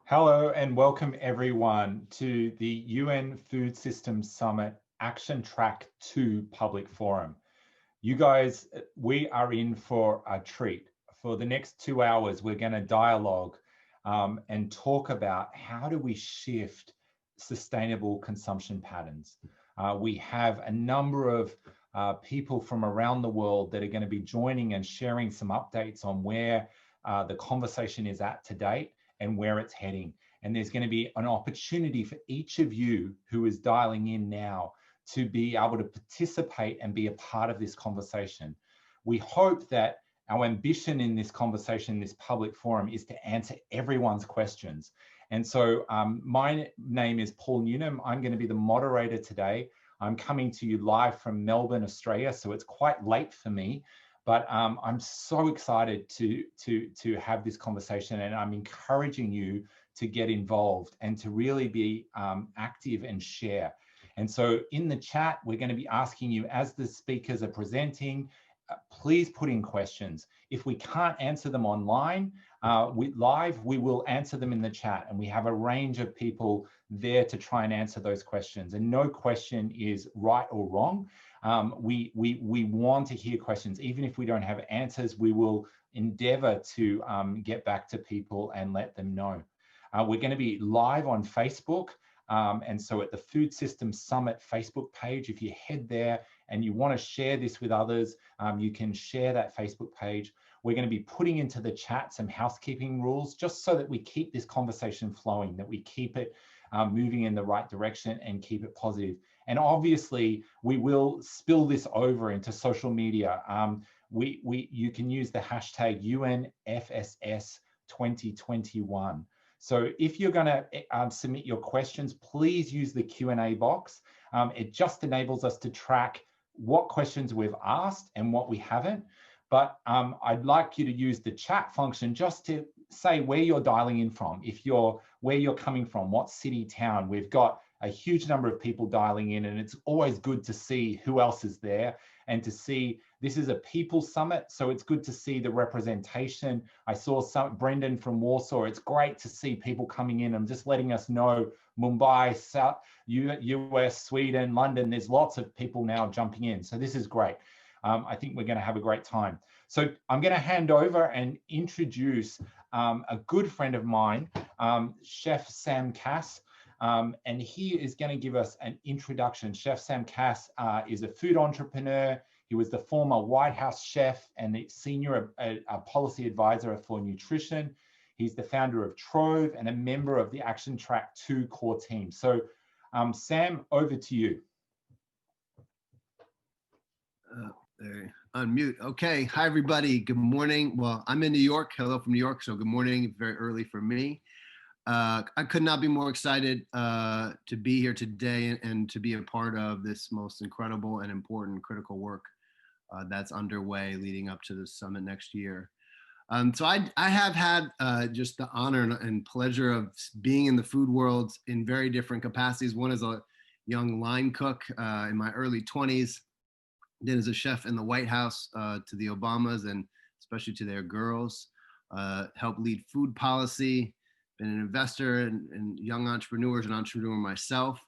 Hello and welcome everyone to the UN Food Systems Summit Action Track 2 Public Forum. You guys, we are in for a treat. For the next 2 hours, we're going to dialogue and talk about how do we shift sustainable consumption patterns. We have a number of people from around the world that are going to be joining and sharing some updates on where the conversation is at to date and where it's heading. And there's going to be an opportunity for each of you who is dialing in now to be able to participate and be a part of this conversation. We hope that our ambition in this conversation, this public forum, is to answer everyone's questions. And so my name is Paul Newnham. I'm going to be the moderator today. I'm coming to you live from Melbourne, Australia, so it's quite late for me. But I'm so excited to have this conversation, and I'm encouraging you to get involved and to really be active and share. And so in the chat, we're going to be asking you, as the speakers are presenting, please put in questions. If we can't answer them online, live, we will answer them in the chat. And we have a range of people there to try and answer those questions. And no question is right or wrong. We want to hear questions. Even if we don't have answers, we will endeavor to get back to people and let them know. We're going to be live on Facebook. And so at the Food Systems Summit Facebook page, if you head there and you want to share this with others, you can share that Facebook page. We're going to be putting into the chat some housekeeping rules just so that we keep this conversation flowing, that we keep it moving in the right direction and keep it positive. And obviously, we will spill this over into social media. You can use the hashtag UNFSS2021. So if you're going to submit your questions, please use the Q&A box. It just enables us to track what questions we've asked and what we haven't. But I'd like you to use the chat function just to say where you're dialing in from, where you're coming from, what city, town. We've got a huge number of people dialing in, and it's always good to see who else is there and to see this is a people summit, so it's good to see the representation. I saw Brendan from Warsaw. It's great to see people coming in and just letting us know Mumbai, South, US, Sweden, London. There's lots of people now jumping in, so this is great. I think we're going to have a great time. So I'm going to hand over and introduce a good friend of mine, Chef Sam Cass. And he is going to give us an introduction. Chef Sam Cass is a food entrepreneur. He was the former White House chef and the senior policy advisor for nutrition. He's the founder of Trove and a member of the Action Track 2 core team. So Sam, over to you. There, unmute. Okay. Hi, everybody. Good morning. Well, I'm in New York. Hello from New York. So good morning. It's very early for me. I could not be more excited to be here today and to be a part of this most incredible and important critical work that's underway leading up to the summit next year. So I have had just the honor and pleasure of being in the food world in very different capacities. One as a young line cook in my early 20s, then as a chef in the White House to the Obamas and especially to their girls, helped lead food policy, been an investor in young entrepreneurs, an entrepreneur myself,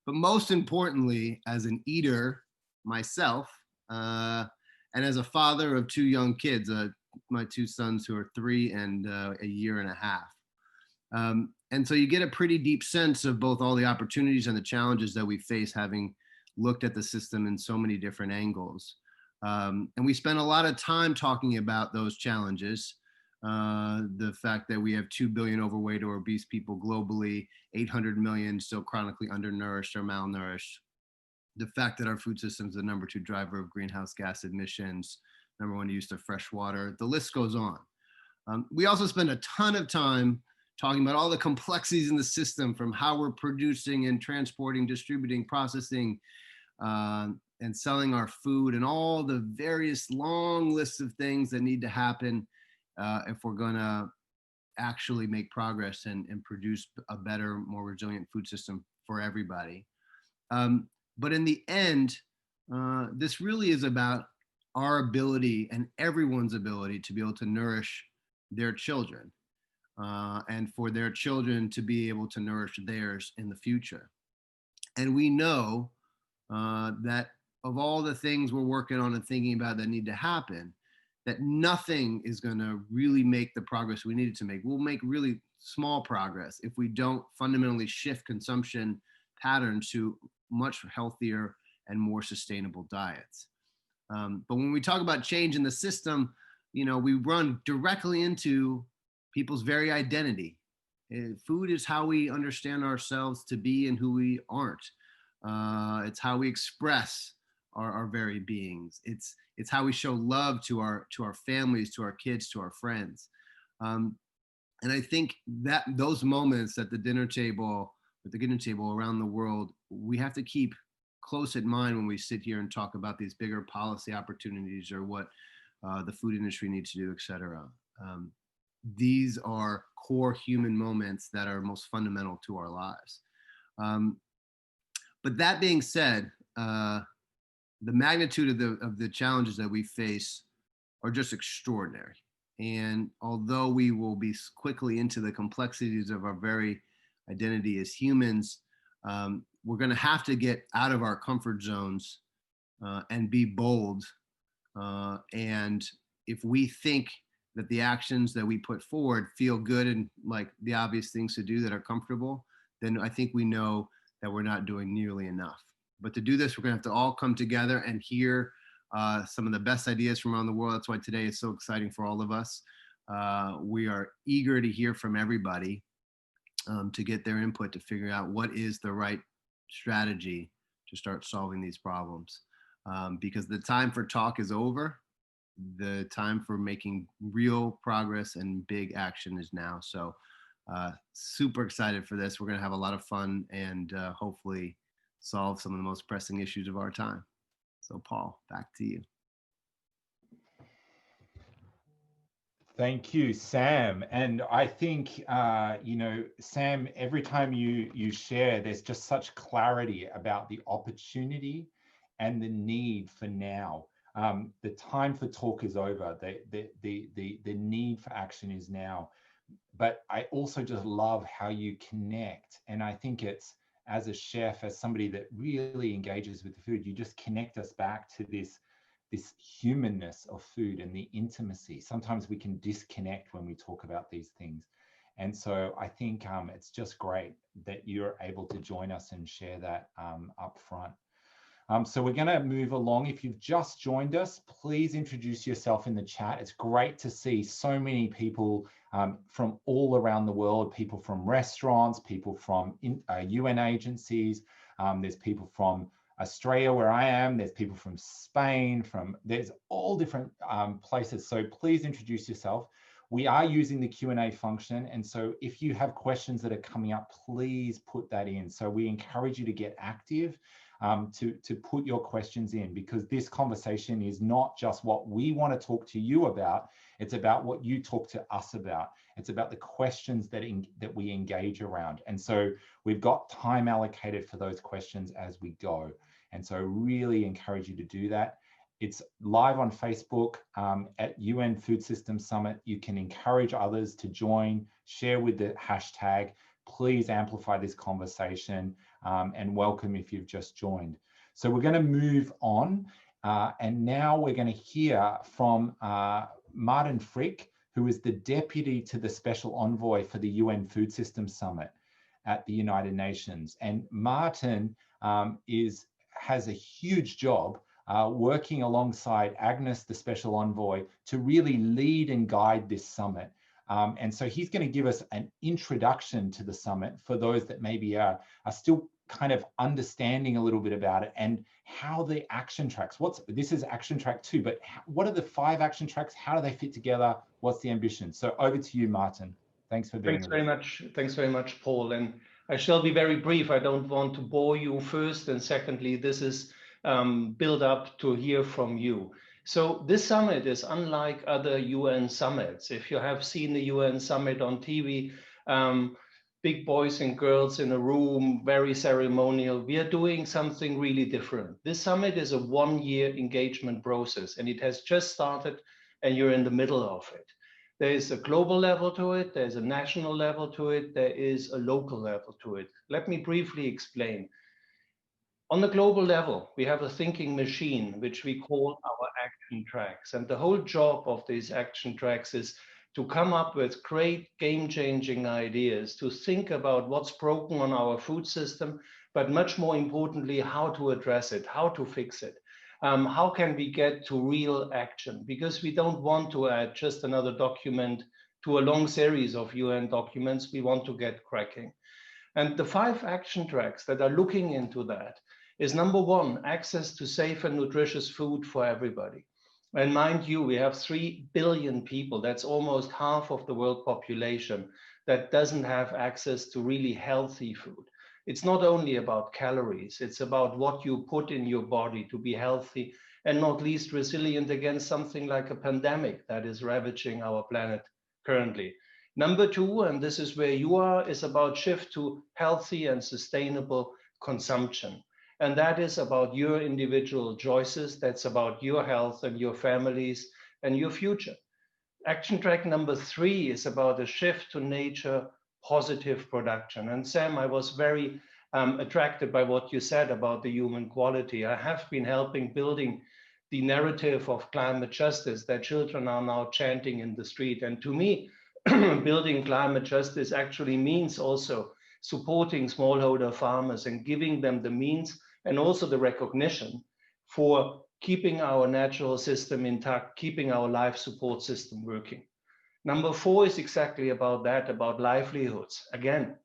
but most importantly, as an eater myself, and as a father of 2 young kids, my 2 sons who are 3 and a year and a half. And so you get a pretty deep sense of both all the opportunities and the challenges that we face, having looked at the system in so many different angles. And we spent a lot of time talking about those challenges. The fact that we have 2 billion overweight or obese people globally, 800 million still chronically undernourished or malnourished. The fact that our food system is the #2 driver of greenhouse gas emissions, #1 use of fresh water, the list goes on. We also spend a ton of time talking about all the complexities in the system, from how we're producing and transporting, distributing, processing, and selling our food, and all the various long lists of things that need to happen if we're going to actually make progress and produce a better, more resilient food system for everybody. But in the end, this really is about our ability and everyone's ability to be able to nourish their children. and for their children to be able to nourish theirs in the future. And we know that of all the things we're working on and thinking about that need to happen, that nothing is going to really make the progress we needed to make. We'll make really small progress if we don't fundamentally shift consumption patterns to much healthier and more sustainable diets. But when we talk about change in the system, you know, we run directly into people's very identity. Food is how we understand ourselves to be and who we aren't. It's how we express our very beings. It's how we show love to our families, to our kids, to our friends. And I think that those moments at the dinner table around the world, we have to keep close at mind when we sit here and talk about these bigger policy opportunities or what the food industry needs to do, et cetera. These are core human moments that are most fundamental to our lives. But that being said, the magnitude of the challenges that we face are just extraordinary. And although we will be quickly into the complexities of our very identity as humans, we're going to have to get out of our comfort zones and be bold. And if we think that the actions that we put forward feel good and like the obvious things to do that are comfortable, then I think we know that we're not doing nearly enough. But to do this, we're going to have to all come together and hear some of the best ideas from around the world. That's why today is so exciting for all of us. We are eager to hear from everybody to get their input to figure out what is the right strategy to start solving these problems. Because the time for talk is over. The time for making real progress and big action is now. So super excited for this. We're going to have a lot of fun and hopefully solve some of the most pressing issues of our time. So Paul, back to you. Thank you, Sam. And I think, you know, Sam, every time you share, there's just such clarity about the opportunity and the need for now. The time for talk is over. The need for action is now. But I also just love how you connect. And I think it's, as a chef, as somebody that really engages with the food, you just connect us back to this humanness of food and the intimacy. Sometimes we can disconnect when we talk about these things. And so I think it's just great that you're able to join us and share that up front. So we're going to move along. If you've just joined us, please introduce yourself in the chat. It's great to see so many people from all around the world, people from restaurants, people from UN agencies. There's people from Australia, where I am. There's people from Spain, there's all different places. So please introduce yourself. We are using the Q&A function. And so if you have questions that are coming up, please put that in. So we encourage you to get active. To put your questions in, because this conversation is not just what we want to talk to you about, it's about what you talk to us about. It's about the questions that we engage around. And so we've got time allocated for those questions as we go. And so really encourage you to do that. It's live on Facebook at UN Food Systems Summit. You can encourage others to join, share with the hashtag. Please amplify this conversation and welcome if you've just joined. So we're going to move on and now we're going to hear from Martin Frick, who is the Deputy to the Special Envoy for the UN Food Systems Summit at the United Nations. And Martin has a huge job working alongside Agnes, the Special Envoy, to really lead and guide this summit. And so he's going to give us an introduction to the summit for those that maybe are still kind of understanding a little bit about it and how the action tracks. This is action track 2, but what are the 5 action tracks? How do they fit together? What's the ambition? So over to you, Martin. Thanks for being here. Thanks very much, Paul. And I shall be very brief. I don't want to bore you first. And secondly, this is build up to hear from you. So this summit is unlike other UN summits. If you have seen the UN summit on TV, big boys and girls in a room, very ceremonial. We are doing something really different. This summit is a 1-year engagement process, and it has just started, and you're in the middle of it. There is a global level to it, there's a national level to it, there is a local level to it. Let me briefly explain. On the global level, we have a thinking machine, which we call our action tracks. And the whole job of these action tracks is to come up with great game-changing ideas, to think about what's broken on our food system, but much more importantly, how to address it, how to fix it. How can we get to real action? Because we don't want to add just another document to a long series of UN documents. We want to get cracking. And the 5 action tracks that are looking into that is number 1, access to safe and nutritious food for everybody. And mind you, we have 3 billion people, that's almost half of the world population, that doesn't have access to really healthy food. It's not only about calories, it's about what you put in your body to be healthy and not least resilient against something like a pandemic that is ravaging our planet currently. Number 2, and this is where you are, is about shift to healthy and sustainable consumption. And that is about your individual choices. That's about your health and your families and your future. Action track number 3 is about a shift to nature positive production. And Sam, I was very attracted by what you said about the human quality. I have been helping building the narrative of climate justice that children are now chanting in the street. And to me, building climate justice actually means also supporting smallholder farmers and giving them the means and also the recognition for keeping our natural system intact, keeping our life support system working. Number 4 is exactly about that, about livelihoods. Again,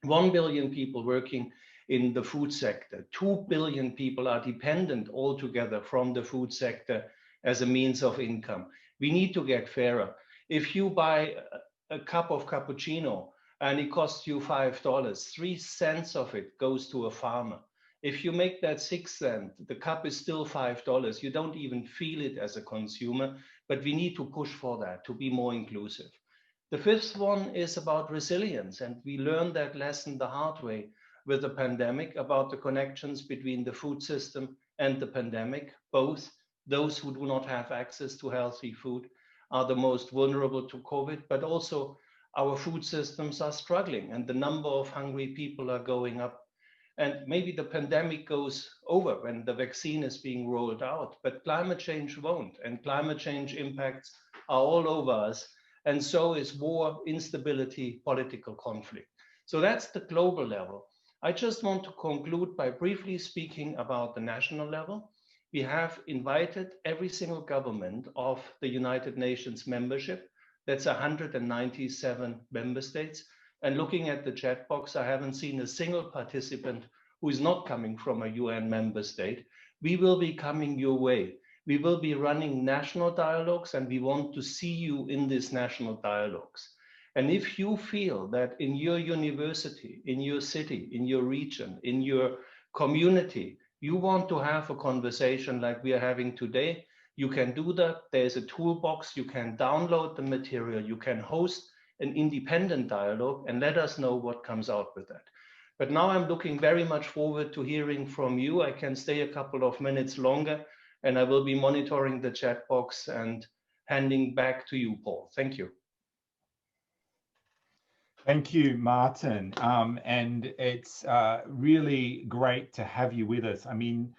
1 billion people working in the food sector. 2 billion people are dependent altogether from the food sector as a means of income. We need to get fairer. If you buy a cup of cappuccino and it costs you $5, 3 cents of it goes to a farmer. If you make that 6 cents, the cup is still $5. You don't even feel it as a consumer, but we need to push for that to be more inclusive. The 5th one is about resilience, and we learned that lesson the hard way with the pandemic about the connections between the food system and the pandemic. Both those who do not have access to healthy food are the most vulnerable to COVID, but also our food systems are struggling and the number of hungry people are going up. And maybe the pandemic goes over when the vaccine is being rolled out, but climate change won't. And climate change impacts are all over us. And so is war, instability, political conflict. So that's the global level. I just want to conclude by briefly speaking about the national level. We have invited every single government of the United Nations membership. That's 197 member states. And looking at the chat box, I haven't seen a single participant who is not coming from a UN member state. We will be coming your way. We will be running national dialogues, and we want to see you in these national dialogues. And if you feel that in your university, in your city, in your region, in your community, you want to have a conversation like we are having today, you can do that. There's a toolbox. You can download the material. You can host an independent dialogue and let us know what comes out with that. But now I'm looking very much forward to hearing from you. I can stay a couple of minutes longer, and I will be monitoring the chat box and handing back to you, Paul. Thank you. Thank you, Martin. And it's really great to have you with us. I mean,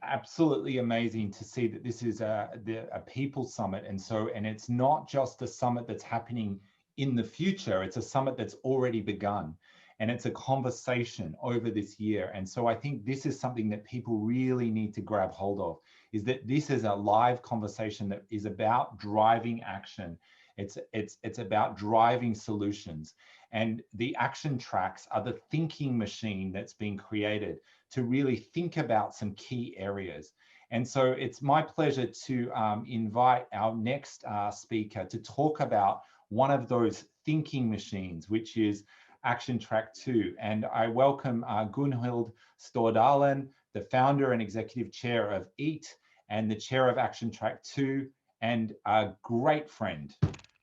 absolutely amazing to see that this is a people summit, and it's not just a summit that's happening in the future, it's a summit that's already begun, and it's a conversation over this year. And so I think this is something that people really need to grab hold of, is that this is a live conversation that is about driving action. It's about driving solutions, and the action tracks are the thinking machine that's been created to really think about some key areas. And so it's my pleasure to invite our next speaker to talk about one of those thinking machines, which is Action Track 2. And I welcome Gunhild Stordalen, the founder and executive chair of EAT and the chair of Action Track 2, and a great friend.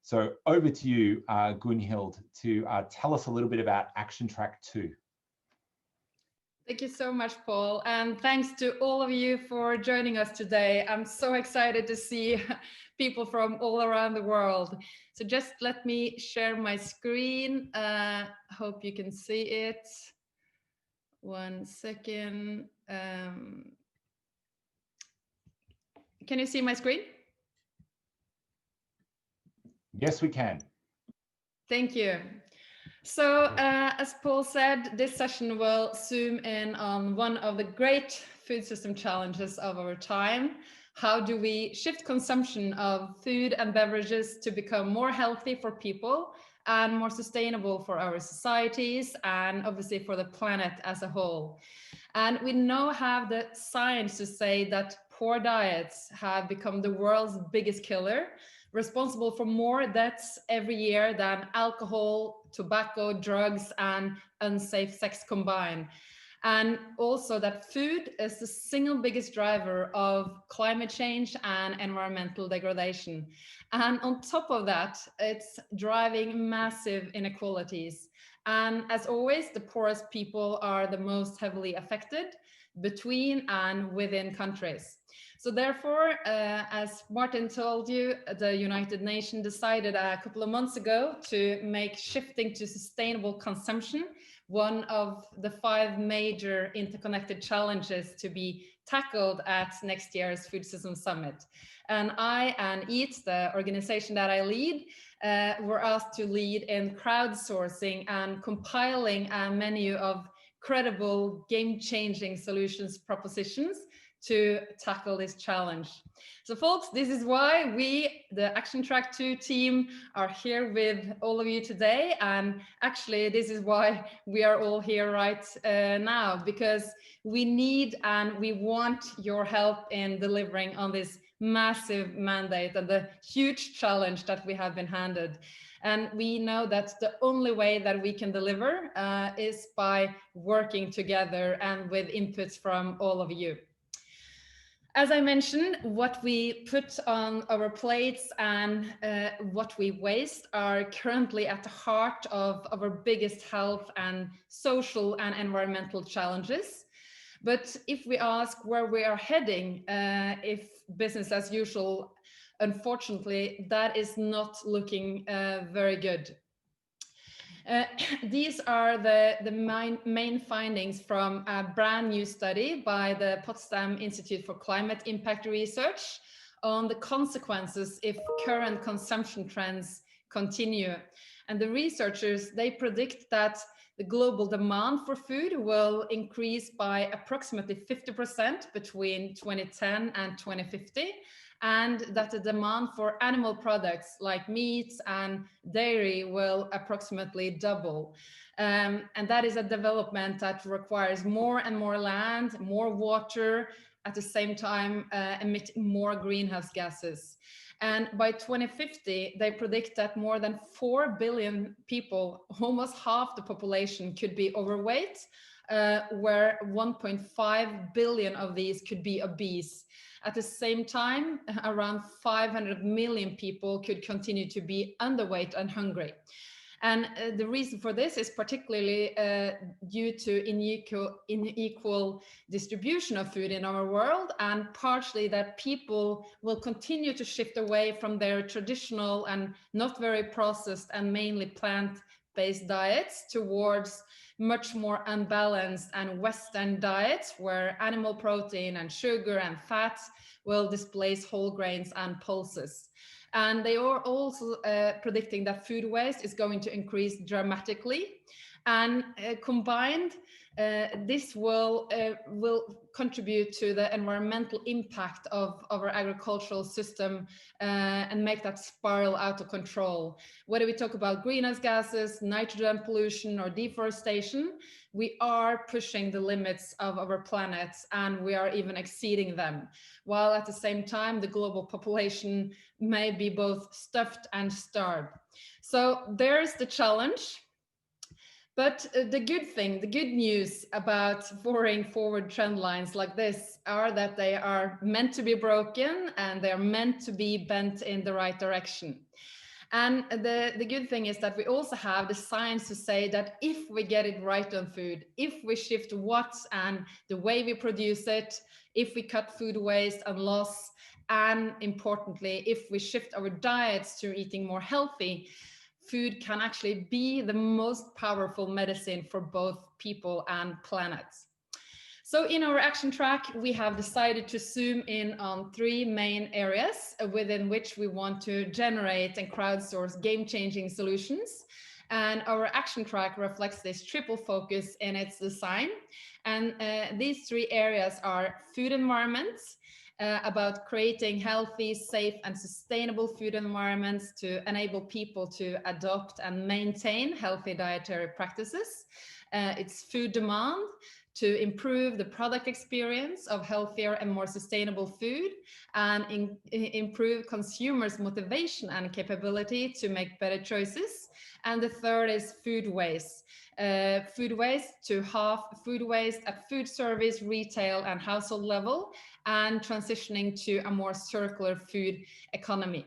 So over to you, Gunhild, to tell us a little bit about Action Track 2. Thank you so much, Paul. And thanks to all of you for joining us today. I'm so excited to see people from all around the world. So just let me share my screen. Hope you can see it. 1 second. Can you see my screen? Yes, we can. Thank you. So as Paul said, this session will zoom in on one of the great food system challenges of our time. How do we shift consumption of food and beverages to become more healthy for people and more sustainable for our societies and obviously for the planet as a whole? And we now have the science to say that poor diets have become the world's biggest killer, responsible for more deaths every year than alcohol, tobacco, drugs, and unsafe sex combined. And also that food is the single biggest driver of climate change and environmental degradation. And on top of that, it's driving massive inequalities. And as always, the poorest people are the most heavily affected between and within countries. So therefore, as Martin told you, the United Nations decided a couple of months ago to make shifting to sustainable consumption one of the 5 major interconnected challenges to be tackled at next year's Food System Summit. And I and EAT, the organization that I lead, were asked to lead in crowdsourcing and compiling a menu of credible, game-changing solutions propositions to tackle this challenge. So folks, this is why we, the Action Track 2 team, are here with all of you today. And actually, this is why we are all here right now, because we need and we want your help in delivering on this massive mandate and the huge challenge that we have been handed. And we know that the only way that we can deliver is by working together and with inputs from all of you. As I mentioned, what we put on our plates and what we waste are currently at the heart of our biggest health and social and environmental challenges. But if we ask where we are heading, if business as usual, unfortunately, that is not looking very good. These are the main findings from a brand new study by the Potsdam Institute for Climate Impact Research on the consequences if current consumption trends continue. And the researchers, they predict that the global demand for food will increase by approximately 50% between 2010 and 2050. And that the demand for animal products like meats and dairy will approximately double. And that is a development that requires more and more land, more water, at the same time emitting more greenhouse gases. And by 2050, they predict that more than 4 billion people, almost half the population, could be overweight, where 1.5 billion of these could be obese. At the same time, around 500 million people could continue to be underweight and hungry. And the reason for this is particularly due to unequal distribution of food in our world, and partially that people will continue to shift away from their traditional and not very processed and mainly plant-based diets towards much more unbalanced and Western diets where animal protein and sugar and fat will displace whole grains and pulses. And they are also predicting that food waste is going to increase dramatically. And combined, this will contribute to the environmental impact of our agricultural system and make that spiral out of control. Whether we talk about greenhouse gases, nitrogen pollution, or deforestation, we are pushing the limits of our planet and we are even exceeding them, while at the same time the global population may be both stuffed and starved. So there's the challenge. But the good news about worrying forward trend lines like this are that they are meant to be broken and they are meant to be bent in the right direction. And the good thing is that we also have the science to say that if we get it right on food, if we shift what and the way we produce it, if we cut food waste and loss, And importantly, if we shift our diets to eating more healthy, food can actually be the most powerful medicine for both people and planets. So in our action track, we have decided to zoom in on 3 main areas within which we want to generate and crowdsource game-changing solutions. And our action track reflects this triple focus in its design. And these 3 areas are food environments, about creating healthy, safe, and sustainable food environments to enable people to adopt and maintain healthy dietary practices. It's food demand, to improve the product experience of healthier and more sustainable food, and improve consumers' motivation and capability to make better choices. And the third is food waste. Food waste to halve food waste at food service, retail, and household level, and transitioning to a more circular food economy.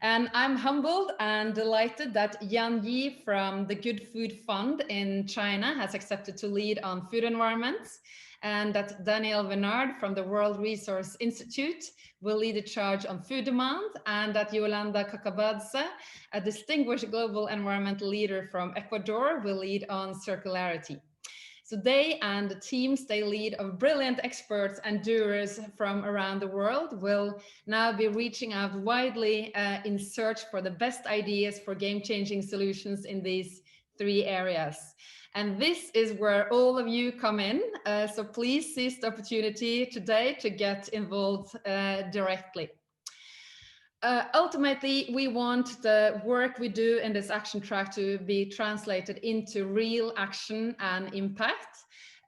And I'm humbled and delighted that Jian Yi from the Good Food Fund in China has accepted to lead on food environments, and that Daniel Vennard from the World Resource Institute will lead a charge on food demand, and that Yolanda Kakabadse, a distinguished global environmental leader from Ecuador, will lead on circularity. So they and the teams they lead of brilliant experts and doers from around the world will now be reaching out widely in search for the best ideas for game-changing solutions in these 3 areas. And this is where all of you come in. So please seize the opportunity today to get involved directly. Ultimately, we want the work we do in this action track to be translated into real action and impact.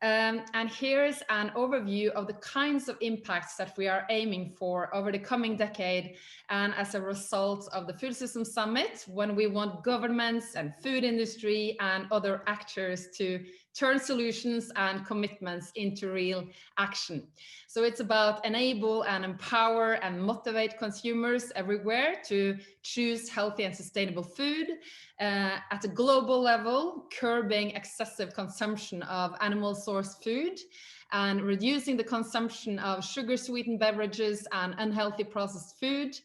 And here's an overview of the kinds of impacts that we are aiming for over the coming decade, and as a result of the Food Systems Summit, when we want governments and food industry and other actors to turn solutions and commitments into real action. So it's about enable and empower and motivate consumers everywhere to choose healthy and sustainable food. At a global level, curbing excessive consumption of animal-sourced food and reducing the consumption of sugar-sweetened beverages and unhealthy processed food,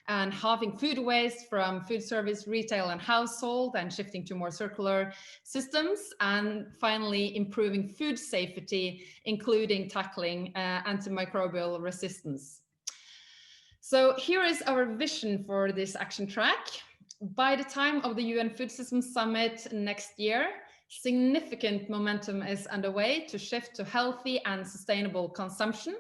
and halving food waste from food service, retail, and household, and shifting to more circular systems, and finally improving food safety, including tackling antimicrobial resistance. So here is our vision for this action track. By the time of the UN Food Systems Summit next year, significant momentum is underway to shift to healthy and sustainable consumption.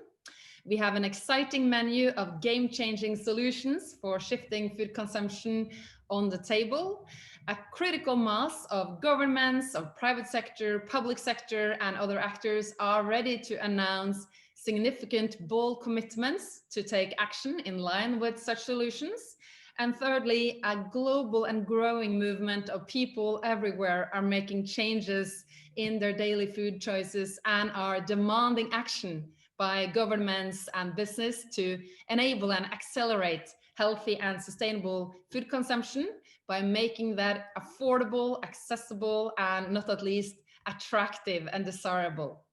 We have an exciting menu of game-changing solutions for shifting food consumption on the table. A critical mass of governments, of private sector, public sector, and other actors are ready to announce significant, bold commitments to take action in line with such solutions. And thirdly, a global and growing movement of people everywhere are making changes in their daily food choices and are demanding action by governments and business to enable and accelerate healthy and sustainable food consumption by making that affordable, accessible, and not at least attractive and desirable.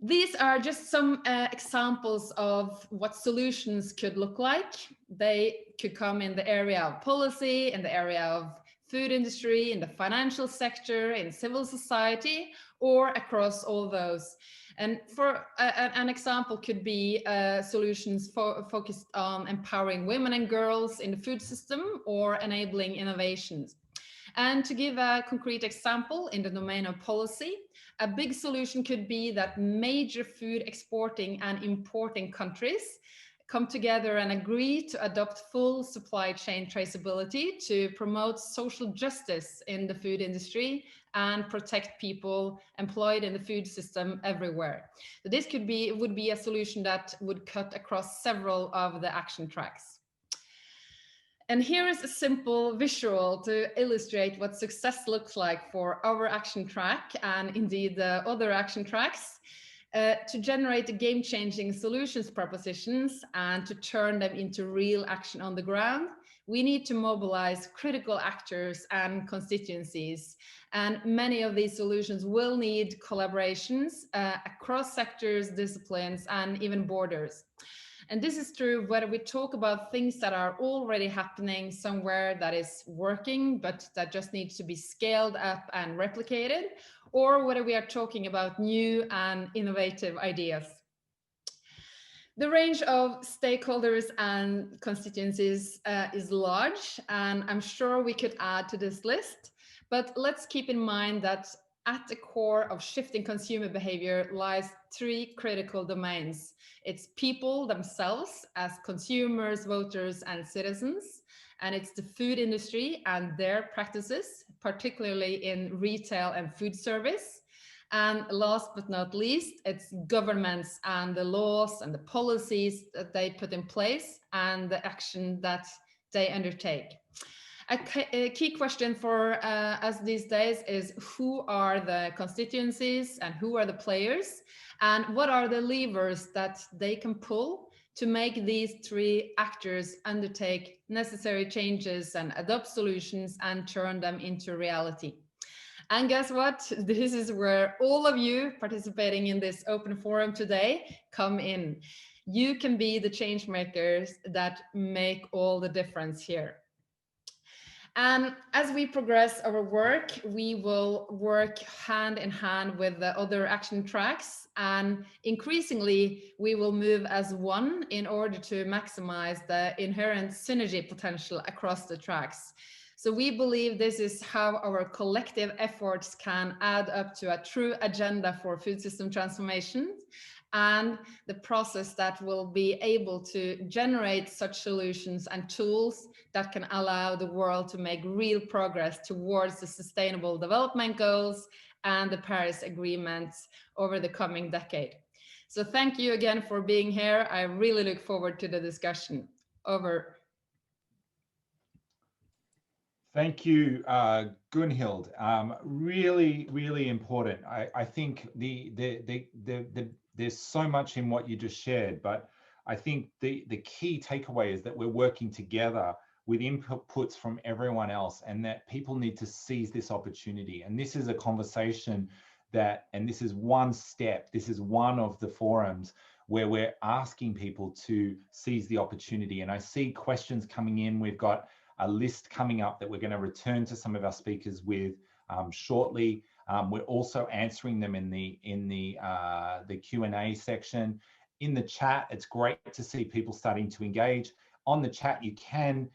These are just some examples of what solutions could look like. They could come in the area of policy, in the area of food industry, in the financial sector, in civil society, or across all those. And for an example could be solutions focused on empowering women and girls in the food system or enabling innovations. And to give a concrete example in the domain of policy, a big solution could be that major food exporting and importing countries come together and agree to adopt full supply chain traceability to promote social justice in the food industry and protect people employed in the food system everywhere. So this would be a solution that would cut across several of the action tracks. And here is a simple visual to illustrate what success looks like for our action track and indeed the other action tracks. To generate game-changing solutions propositions and to turn them into real action on the ground, we need to mobilize critical actors and constituencies. And many of these solutions will need collaborations across sectors, disciplines, and even borders. And this is true whether we talk about things that are already happening somewhere that is working, but that just needs to be scaled up and replicated, or whether we are talking about new and innovative ideas. The range of stakeholders and constituencies is large, and I'm sure we could add to this list, but let's keep in mind that at the core of shifting consumer behavior lies three critical domains. It's people themselves as consumers, voters, and citizens, and it's the food industry and their practices, particularly in retail and food service. And last but not least, it's governments and the laws and the policies that they put in place and the action that they undertake. A key question for us these days is who are the constituencies and who are the players, and what are the levers that they can pull to make these three actors undertake necessary changes and adopt solutions and turn them into reality. And guess what? This is where all of you participating in this open forum today come in. You can be the change makers that make all the difference here. And as we progress our work, we will work hand in hand with the other action tracks, and increasingly we will move as one in order to maximize the inherent synergy potential across the tracks. So we believe this is how our collective efforts can add up to a true agenda for food system transformation, and the process that will be able to generate such solutions and tools that can allow the world to make real progress towards the Sustainable Development Goals and the Paris Agreement over the coming decade. So thank you again for being here. I really look forward to the discussion. Over. Thank you, Gunhild. Really, really important. I think there's so much in what you just shared, but I think the key takeaway is that we're working together with inputs from everyone else, and that people need to seize this opportunity. And this is a conversation that, and this is one step, this is one of the forums where we're asking people to seize the opportunity. And I see questions coming in. We've got a list coming up that we're going to return to some of our speakers with shortly. We're also answering them in the Q&A section. In the chat, it's great to see people starting to engage. On the chat, you can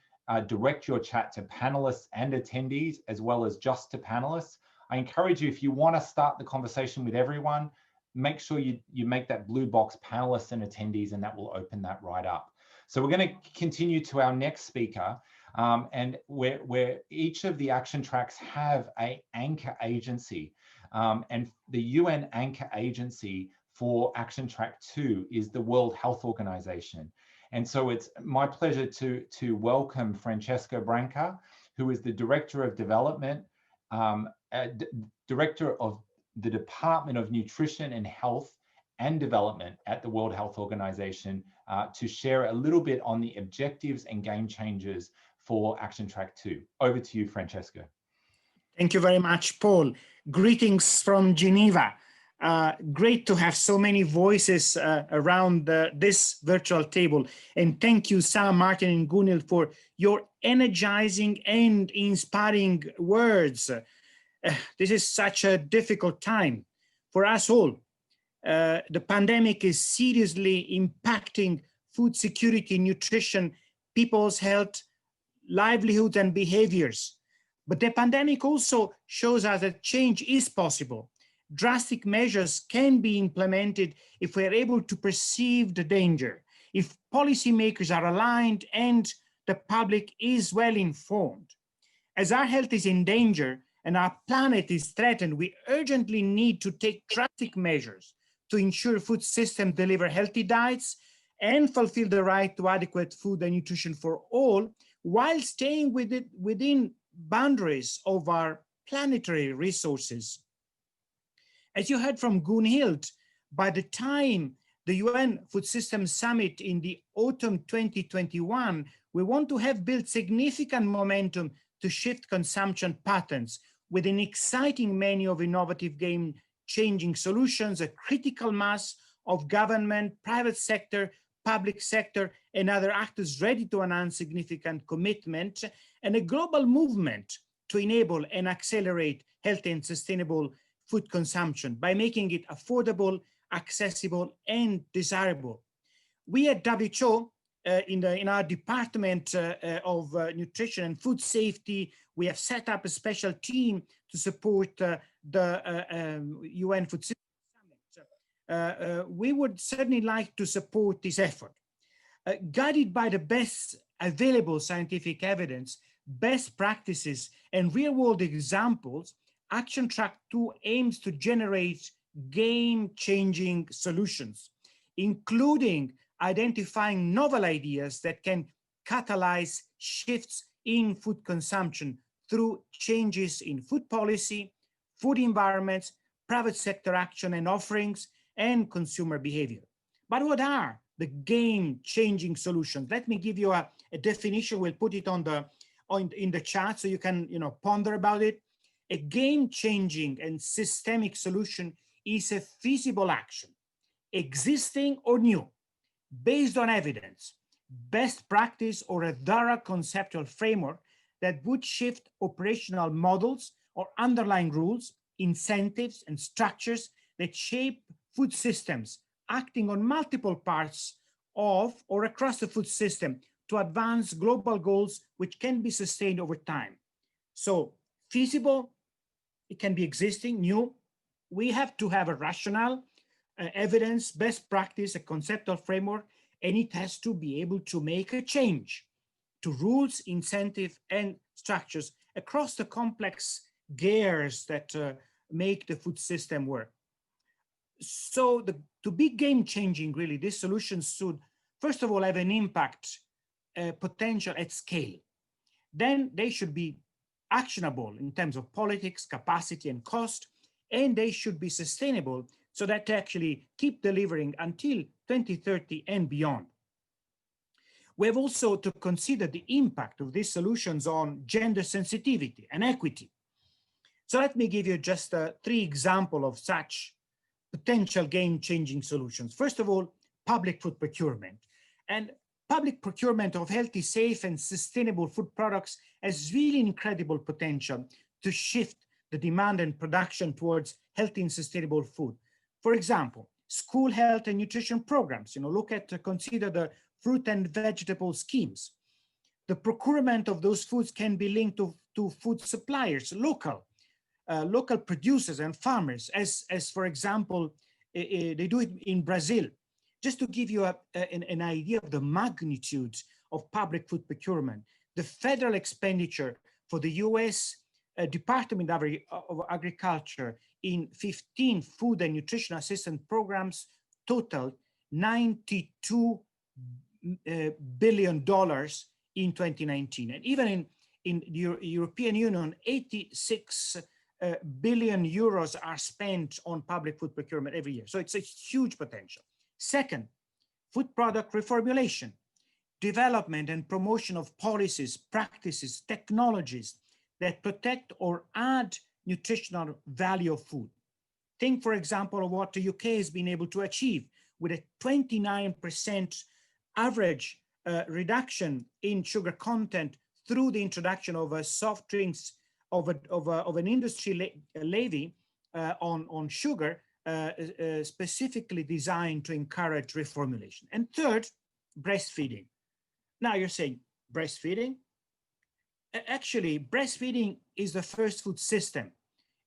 direct your chat to panelists and attendees, as well as just to panelists. I encourage you, if you want to start the conversation with everyone, make sure you make that blue box panelists and attendees, and that will open that right up. So we're going to continue to our next speaker. And where each of the action tracks have an anchor agency, and the UN Anchor Agency for Action Track 2 is the World Health Organization. And so it's my pleasure to welcome Francesco Branca, who is the Director of Development, Director of the Department of Nutrition and Health and Development at the World Health Organization, to share a little bit on the objectives and game changers for Action Track 2. Over to you, Francesco. Thank you very much, Paul. Greetings from Geneva. Great to have so many voices around this virtual table. And thank you, Sam, Martin, and Gunhild, for your energizing and inspiring words. This is such a difficult time for us all. The pandemic is seriously impacting food security, nutrition, people's health, livelihoods, and behaviors. But the pandemic also shows us that change is possible. Drastic measures can be implemented if we are able to perceive the danger, if policymakers are aligned and the public is well informed. As our health is in danger and our planet is threatened, we urgently need to take drastic measures to ensure food systems deliver healthy diets and fulfill the right to adequate food and nutrition for all, while staying within boundaries of our planetary resources. As you heard from Gunhild, by the time the UN Food Systems Summit in the autumn 2021, we want to have built significant momentum to shift consumption patterns with an exciting menu of innovative game-changing solutions, a critical mass of government, private sector, public sector and other actors ready to announce significant commitment, and a global movement to enable and accelerate healthy and sustainable food consumption by making it affordable, accessible, and desirable. We at WHO, in our Department of Nutrition and Food Safety, we have set up a special team to support the UN Food System Summit. We would certainly like to support this effort. Guided by the best available scientific evidence, best practices, and real-world examples, Action Track 2 aims to generate game-changing solutions, including identifying novel ideas that can catalyze shifts in food consumption through changes in food policy, food environments, private sector action and offerings, and consumer behavior. But what are the game-changing solutions? Let me give you a definition. We'll put it in the chat so you can ponder about it. A game-changing and systemic solution is a feasible action, existing or new, based on evidence, best practice, or a thorough conceptual framework that would shift operational models or underlying rules, incentives, and structures that shape food systems, acting on multiple parts of or across the food system to advance global goals which can be sustained over time. So feasible, it can be existing, new. We have to have a rationale, evidence, best practice, a conceptual framework, and it has to be able to make a change to rules, incentive, and structures across the complex gears that make the food system work. So to be game-changing, really, these solutions should, first of all, have an impact potential at scale. Then they should be actionable in terms of politics, capacity, and cost, and they should be sustainable so that they actually keep delivering until 2030 and beyond. We have also to consider the impact of these solutions on gender sensitivity and equity. So let me give you just 3 examples of such potential game-changing solutions. First of all, public food procurement. And public procurement of healthy, safe, and sustainable food products has really incredible potential to shift the demand and production towards healthy and sustainable food. For example, school health and nutrition programs, consider the fruit and vegetable schemes. The procurement of those foods can be linked to food suppliers, local producers and farmers, as for example, they do it in Brazil. Just to give you an idea of the magnitude of public food procurement, the federal expenditure for the US Department of Agriculture in 15 food and nutrition assistance programs totaled $92 billion in 2019. And even in the European Union, 86 billion euros are spent on public food procurement every year. So it's a huge potential. Second, food product reformulation, development and promotion of policies, practices, technologies that protect or add nutritional value of food. Think, for example, of what the UK has been able to achieve with a 29% average reduction in sugar content through the introduction of a soft drinks of an industry levy on sugar, specifically designed to encourage reformulation. And third, breastfeeding. Now you're saying breastfeeding? Actually, breastfeeding is the first food system.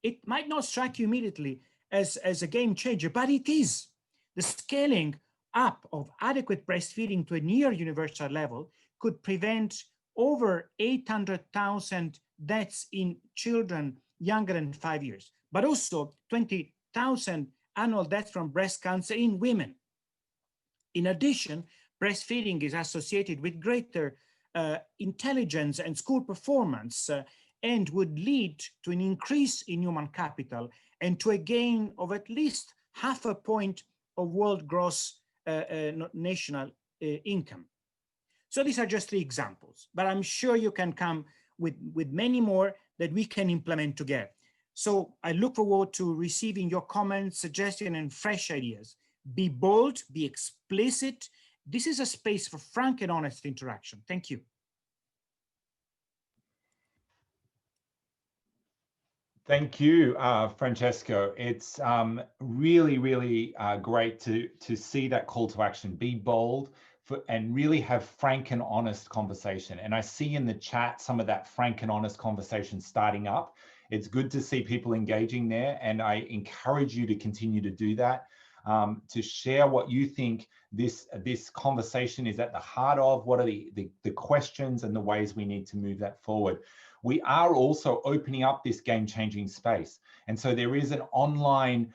It might not strike you immediately as a game changer, but it is. The scaling up of adequate breastfeeding to a near universal level could prevent over 800,000 deaths in children younger than 5 years, but also 20,000 annual deaths from breast cancer in women. In addition, breastfeeding is associated with greater intelligence and school performance and would lead to an increase in human capital and to a gain of at least 0.5 point of world gross national income. So these are just 3 examples, but I'm sure you can come with many more that we can implement together. So I look forward to receiving your comments, suggestions, and fresh ideas. Be bold, be explicit, This is a space for frank and honest interaction. Thank you. Thank you, Francesco. It's really, really great to see that call to action. Be bold and really have frank and honest conversation. And I see in the chat some of that frank and honest conversation starting up. It's good to see people engaging there, and I encourage you to continue to do that, to share what you think this conversation is at the heart of. What are the questions and the ways we need to move that forward? We are also opening up this game-changing space. And so there is an online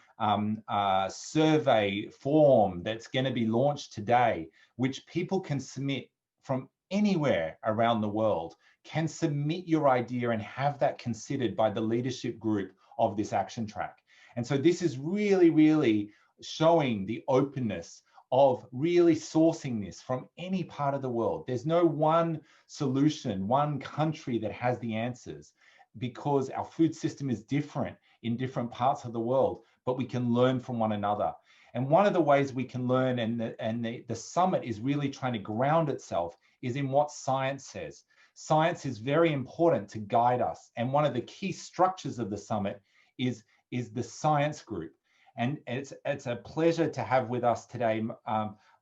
survey form that's going to be launched today, which people can submit from anywhere around the world, can submit your idea and have that considered by the leadership group of this action track. And so this is really, really showing the openness of really sourcing this from any part of the world. There's no one solution, one country that has the answers, because our food system is different in different parts of the world, but we can learn from one another. And one of the ways we can learn, and the summit is really trying to ground itself, is in what science says. Science is very important to guide us. And one of the key structures of the summit is the science group. And it's a pleasure to have with us today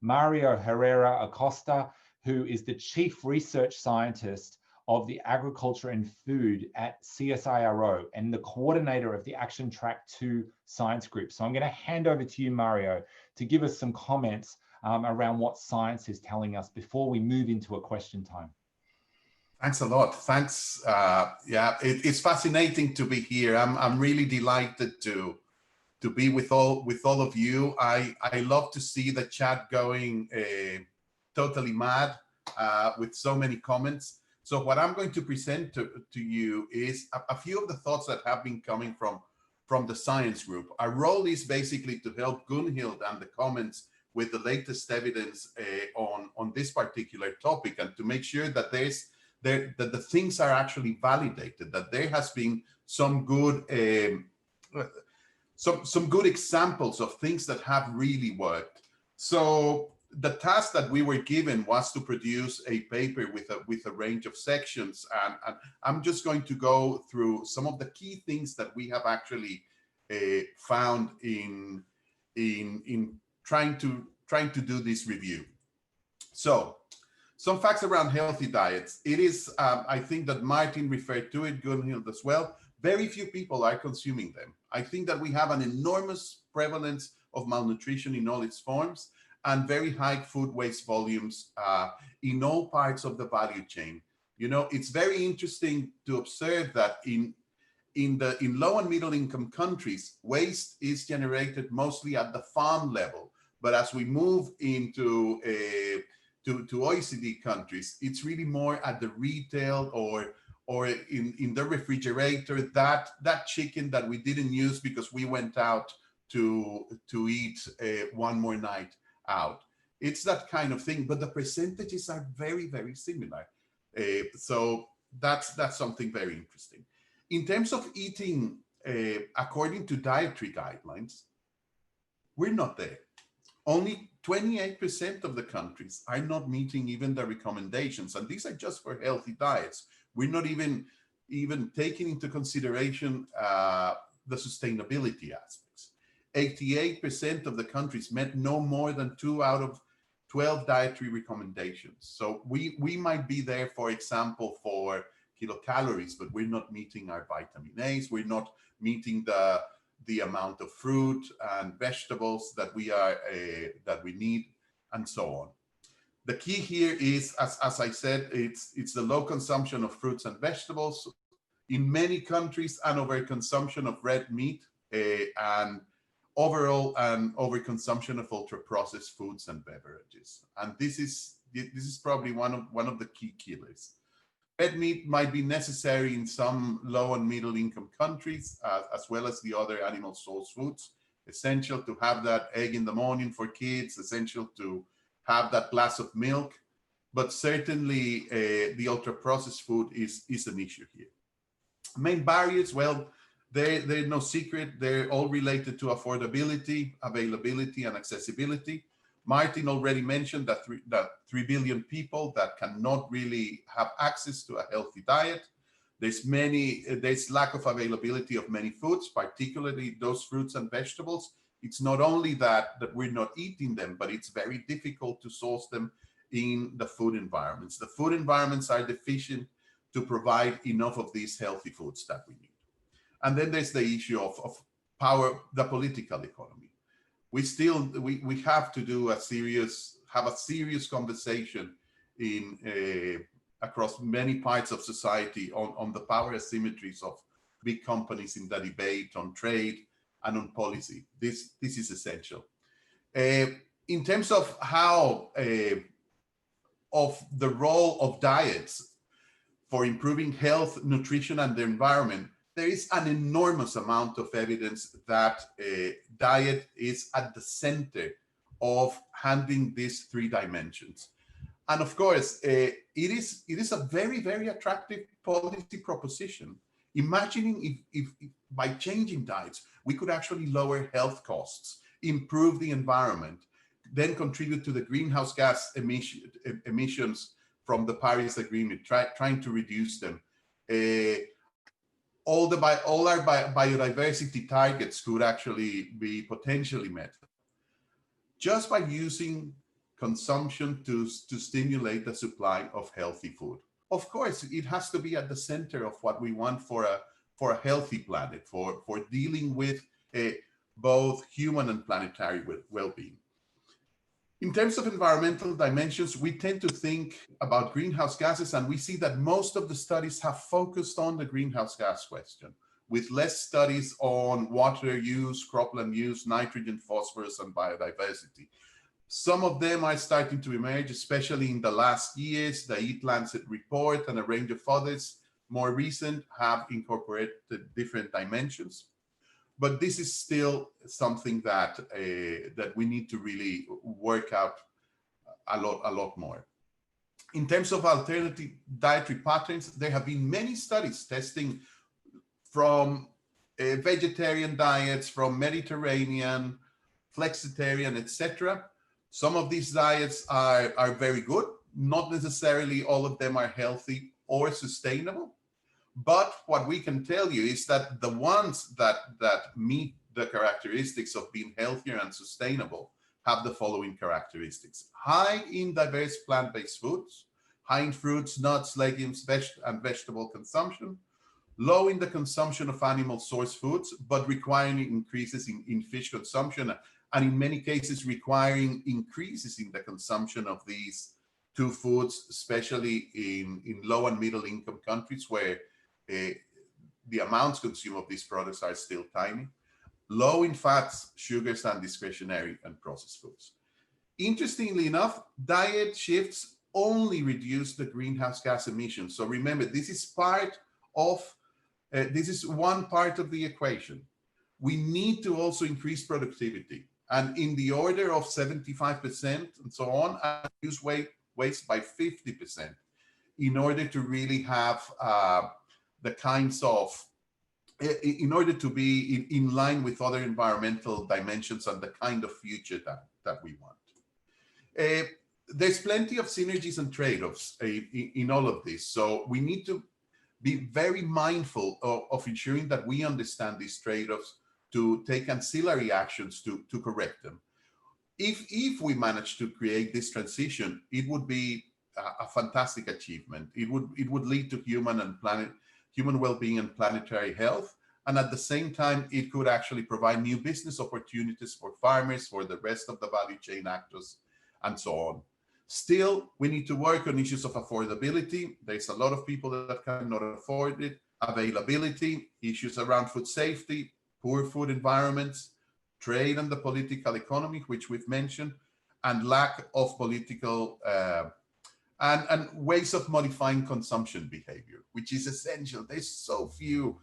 Mario Herrero Acosta, who is the Chief Research Scientist of the Agriculture and Food at CSIRO and the coordinator of the Action Track 2 Science Group. So I'm going to hand over to you, Mario, to give us some comments around what science is telling us before we move into a question time. Thanks a lot. Thanks. Yeah, it's fascinating to be here. I'm really delighted to be with all of you. I love to see the chat going totally mad with so many comments. So what I'm going to present to you is a few of the thoughts that have been coming from the science group. Our role is basically to help Gunhild and the comments with the latest evidence on this particular topic, and to make sure that that the things are actually validated, that there has been some good some good examples of things that have really worked. So the task that we were given was to produce a paper with a range of sections, and I'm just going to go through some of the key things that we have actually found in trying to do this review. So some facts around healthy diets. It is, I think that Martin referred to it, Gunhild as well. Very few people are consuming them. I think that we have an enormous prevalence of malnutrition in all its forms, and very high food waste volumes in all parts of the value chain. You know, it's very interesting to observe that in low and middle income countries, waste is generated mostly at the farm level. But as we move into to OECD countries, it's really more at the retail or in the refrigerator, that chicken that we didn't use because we went out to eat one more night out. It's that kind of thing, but the percentages are very, very similar. So that's something very interesting. In terms of eating, according to dietary guidelines, we're not there. Only 28% of the countries are not meeting even the recommendations, and these are just for healthy diets. We're not even taking into consideration the sustainability aspects. 88% of the countries met no more than 2 out of 12 dietary recommendations. So we might be there, for example, for kilocalories, but we're not meeting our vitamin A's. We're not meeting the amount of fruit and vegetables that we need, and so on. The key here is, as I said, it's the low consumption of fruits and vegetables in many countries, and overconsumption of red meat, and overall an overconsumption of ultra-processed foods and beverages. And this is probably one of the key killers. Red meat might be necessary in some low and middle income countries, as well as the other animal source foods. Essential to have that egg in the morning for kids, essential to have that glass of milk, but certainly the ultra-processed food is an issue here. Main barriers, well, they're no secret. They're all related to affordability, availability, and accessibility. Martin already mentioned that 3 billion people that cannot really have access to a healthy diet. There's lack of availability of many foods, particularly those fruits and vegetables. It's not only that we're not eating them, but it's very difficult to source them in the food environments. The food environments are deficient to provide enough of these healthy foods that we need. And then there's the issue of power, the political economy. We have to do have a serious conversation across many parts of society on the power asymmetries of big companies in the debate on trade and on policy. This is essential. In terms of how of the role of diets for improving health, nutrition, and the environment, there is an enormous amount of evidence that diet is at the center of handling these 3 dimensions. And of course, it is a very, very attractive policy proposition. Imagining if by changing diets, we could actually lower health costs, improve the environment, then contribute to the greenhouse gas emissions from the Paris Agreement, trying to reduce them. All our biodiversity targets could actually be potentially met just by using consumption to stimulate the supply of healthy food. Of course, it has to be at the center of what we want for a healthy planet, for dealing with both human and planetary well-being. In terms of environmental dimensions, we tend to think about greenhouse gases, and we see that most of the studies have focused on the greenhouse gas question, with less studies on water use, cropland use, nitrogen, phosphorus, and biodiversity. Some of them are starting to emerge, especially in the last years. The Eat Lancet report and a range of others, more recent, have incorporated different dimensions. But this is still something that we need to really work out a lot more. In terms of alternative dietary patterns, there have been many studies testing from vegetarian diets, from Mediterranean, flexitarian, etc. Some of these diets are very good. Not necessarily all of them are healthy or sustainable. But what we can tell you is that the ones that meet the characteristics of being healthier and sustainable have the following characteristics: high in diverse plant-based foods, high in fruits, nuts, legumes, and vegetable consumption, low in the consumption of animal source foods, but requiring increases in fish consumption, and in many cases requiring increases in the consumption of these 2 foods, especially in low and middle income countries where the amounts consumed of these products are still tiny. Low in fats, sugars, and discretionary and processed foods. Interestingly enough, diet shifts only reduce the greenhouse gas emissions. So remember, this is one part of the equation. We need to also increase productivity, and in the order of 75% and so on, and reduce waste by 50% in order to really have the kinds of, in order to be in line with other environmental dimensions and the kind of future that we want. There's plenty of synergies and trade-offs in all of this. So we need to be very mindful of ensuring that we understand these trade-offs to take ancillary actions to correct them. If we manage to create this transition, it would be a fantastic achievement. It would lead to human well-being and planetary health. And at the same time, it could actually provide new business opportunities for farmers, for the rest of the value chain actors, and so on. Still, we need to work on issues of affordability. There's a lot of people that cannot afford it. Availability, issues around food safety, poor food environments, trade and the political economy, which we've mentioned, and lack of political and ways of modifying consumption behavior, which is essential. There's so few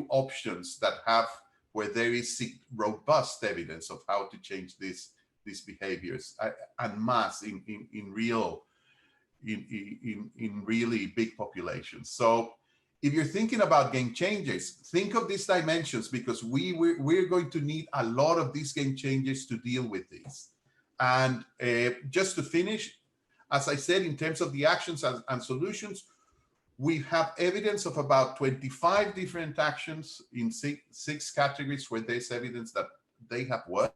options where there is robust evidence of how to change these behaviors en masse in really big populations. So if you're thinking about game changers, think of these dimensions, because we're going to need a lot of these game changers to deal with these. And just to finish, as I said, in terms of the actions and solutions, we have evidence of about 25 different actions in six categories where there's evidence that they have worked.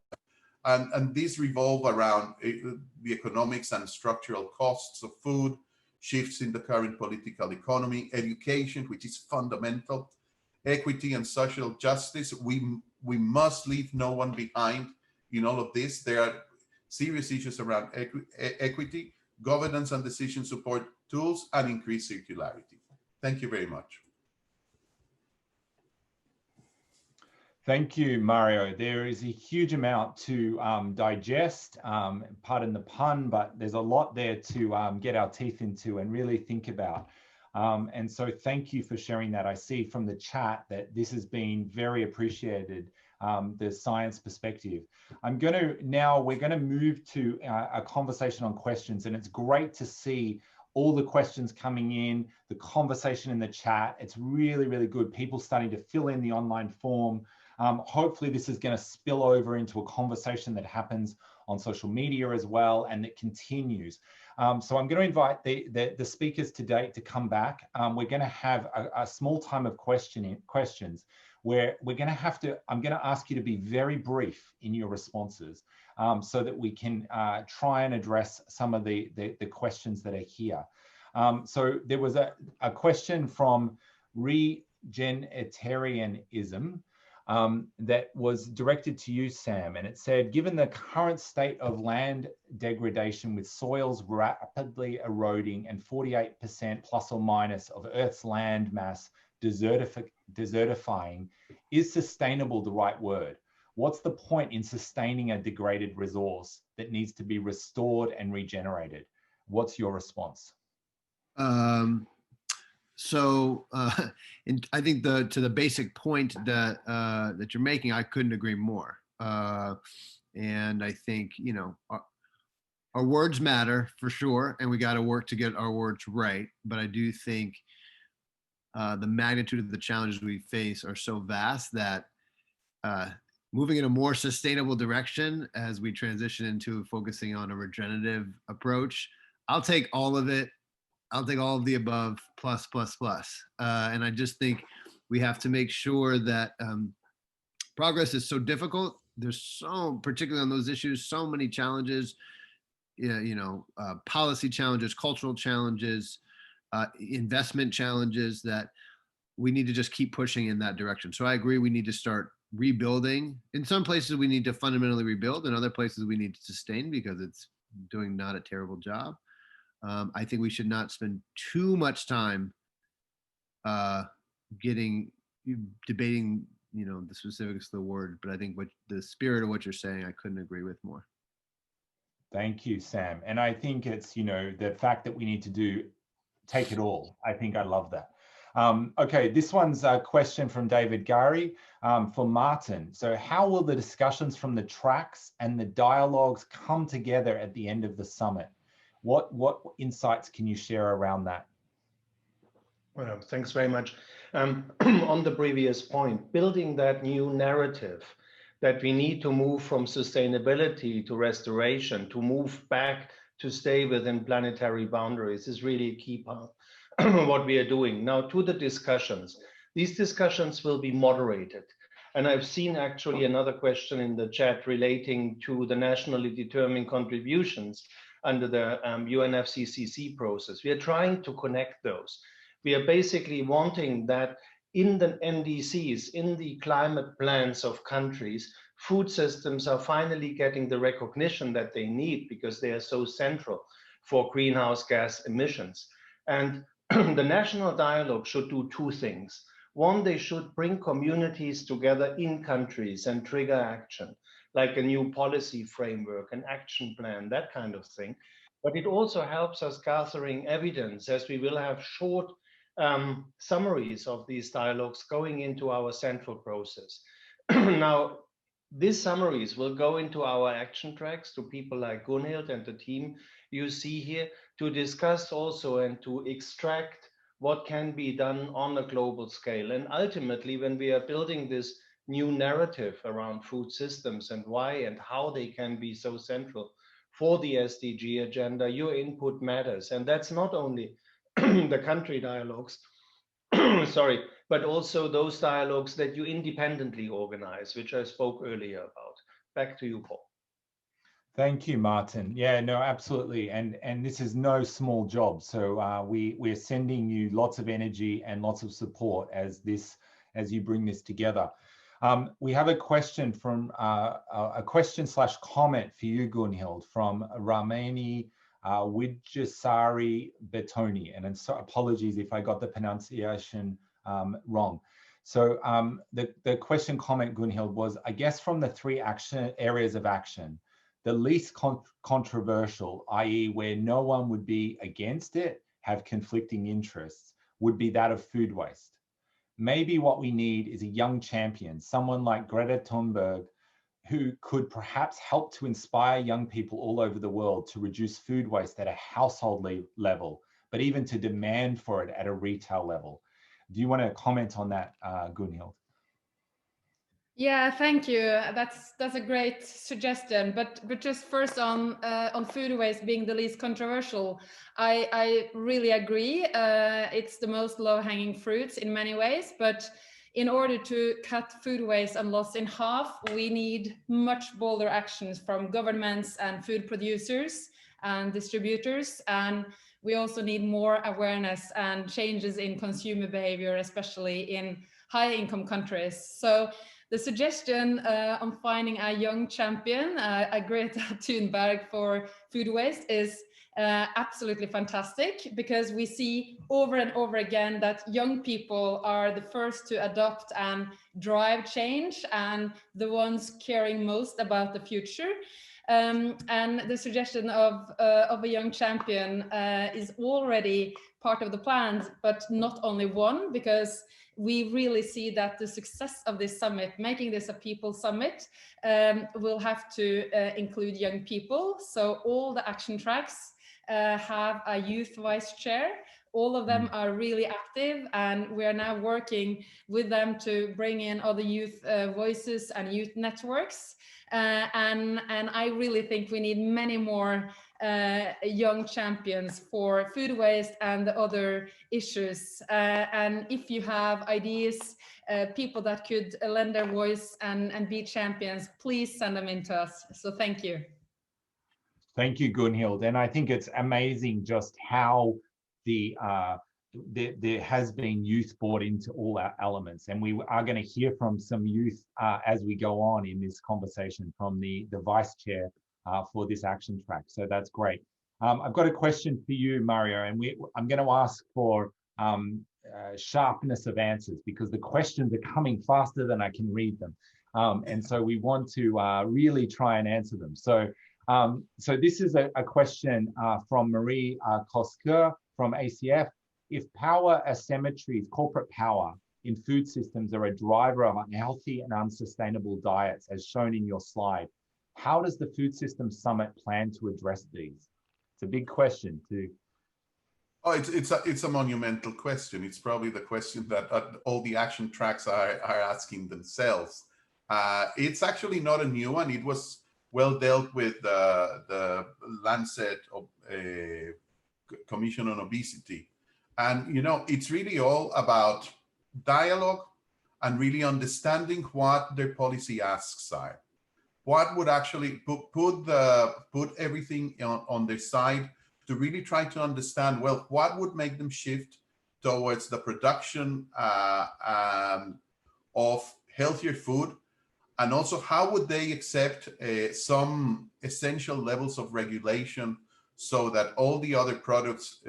And these revolve around the economics and structural costs of food, shifts in the current political economy, education, which is fundamental, equity and social justice. We must leave no one behind in all of this. There are serious issues around equity, governance and decision support tools, and increased circularity. Thank you very much. Thank you, Mario. There is a huge amount to digest, pardon the pun, but there's a lot there to get our teeth into and really think about. And so thank you for sharing that. I see from the chat that this has been very appreciated, the science perspective. We're going to move to a conversation on questions, and it's great to see all the questions coming in, the conversation in the chat. It's really, really good. People starting to fill in the online form. Hopefully this is going to spill over into a conversation that happens on social media as well, and that continues. So I'm going to invite the speakers today to come back. We're going to have a small time of questions where I'm going to ask you to be very brief in your responses, so that we can try and address some of the questions that are here. So there was a question from regenerationism that was directed to you, Sam, and it said, given the current state of land degradation with soils rapidly eroding and 48% plus or minus of Earth's land mass desertifying, is sustainable the right word? What's the point in sustaining a degraded resource that needs to be restored and regenerated? What's your response? I think to the basic point that that you're making, I couldn't agree more. And I think, you know, our words matter for sure, and we got to work to get our words right. But I do think the magnitude of the challenges we face are so vast that moving in a more sustainable direction as we transition into focusing on a regenerative approach, I'll take all of it. I'll take all of the above, plus. And I just think we have to make sure that progress is so difficult. There's particularly on those issues, so many challenges, policy challenges, cultural challenges, investment challenges, that we need to just keep pushing in that direction. So I agree, we need to start rebuilding. In some places we need to fundamentally rebuild, in other places we need to sustain because it's doing not a terrible job. I think we should not spend too much time debating, the specifics of the word, but I think what the spirit of what you're saying, I couldn't agree with more. Thank you, Sam. And I think it's, the fact that we need to take it all. I think I love that. Okay, this one's a question from David Gary for Martin. So how will the discussions from the tracks and the dialogues come together at the end of the summit? What insights can you share around that? Well, thanks very much. On the previous point, building that new narrative that we need to move from sustainability to restoration, to move back to stay within planetary boundaries is really a key part of what we are doing. Now, to the discussions. These discussions will be moderated. And I've seen actually another question in the chat relating to the nationally determined contributions under the Unfccc process. We are trying to connect those. We are basically wanting that in the NDCs, in the climate plans of countries, food systems are finally getting the recognition that they need because they are so central for greenhouse gas emissions. And the national dialogue should do two things. One, they should bring communities together in countries and trigger action, like a new policy framework, an action plan, that kind of thing. But it also helps us gathering evidence, as we will have short summaries of these dialogues going into our central process. Now, these summaries will go into our action tracks to people like Gunhild and the team you see here to discuss also and to extract what can be done on a global scale. And ultimately, when we are building this new narrative around food systems and why and how they can be so central for the SDG agenda, your input matters. And that's not only the country dialogues, sorry, but also those dialogues that you independently organize, which I spoke earlier about. Back to you, Paul. Thank you, Martin. Yeah, no, absolutely. And this is no small job. So we're sending you lots of energy and lots of support as you bring this together. We have a question from a question/comment for you, Gunhild, from Ramani Widjasari Betoni. And so apologies if I got the pronunciation wrong. So the question comment, Gunhild, was, I guess from the three areas of action, the least controversial, i.e. where no one would be against it, have conflicting interests, would be that of food waste. Maybe what we need is a young champion, someone like Greta Thunberg, who could perhaps help to inspire young people all over the world to reduce food waste at a household level, but even to demand for it at a retail level. Do you want to comment on that, Gunhild? Yeah, thank you. That's a great suggestion. But just first on food waste being the least controversial, I really agree. It's the most low-hanging fruits in many ways. But in order to cut food waste and loss in half, we need much bolder actions from governments and food producers and distributors. And we also need more awareness and changes in consumer behavior, especially in high-income countries. So the suggestion on finding a young champion, a Greta Thunberg for food waste, is absolutely fantastic, because we see over and over again that young people are the first to adopt and drive change and the ones caring most about the future. And the suggestion of a young champion is already part of the plans, but not only one, because we really see that the success of this summit, making this a people summit, will have to include young people. So all the action tracks have a youth vice chair. All of them are really active, and we are now working with them to bring in other youth voices and youth networks. And I really think we need many more young champions for food waste and the other issues. And if you have ideas, people that could lend their voice and be champions, please send them in to us. So thank you. Thank you, Gunhild. And I think it's amazing just how there has been youth brought into all our elements. And we are going to hear from some youth as we go on in this conversation from the vice chair for this action track. So that's great. I've got a question for you, Mario, and I'm going to ask for sharpness of answers, because the questions are coming faster than I can read them. And so we want to really try and answer them. So this is a question from Marie Kosker from ACF. If power asymmetries, corporate power in food systems are a driver of unhealthy and unsustainable diets, as shown in your slide, how does the Food Systems Summit plan to address these? It's a big question too. Oh, it's a monumental question. It's probably the question that all the action tracks are asking themselves. It's actually not a new one. It was well dealt with the Lancet Commission on Obesity. And, you know, it's really all about dialogue and really understanding what their policy asks are. What would actually put everything on their side to really try to understand, well, what would make them shift towards the production of healthier food, and also how would they accept some essential levels of regulation so that all the other products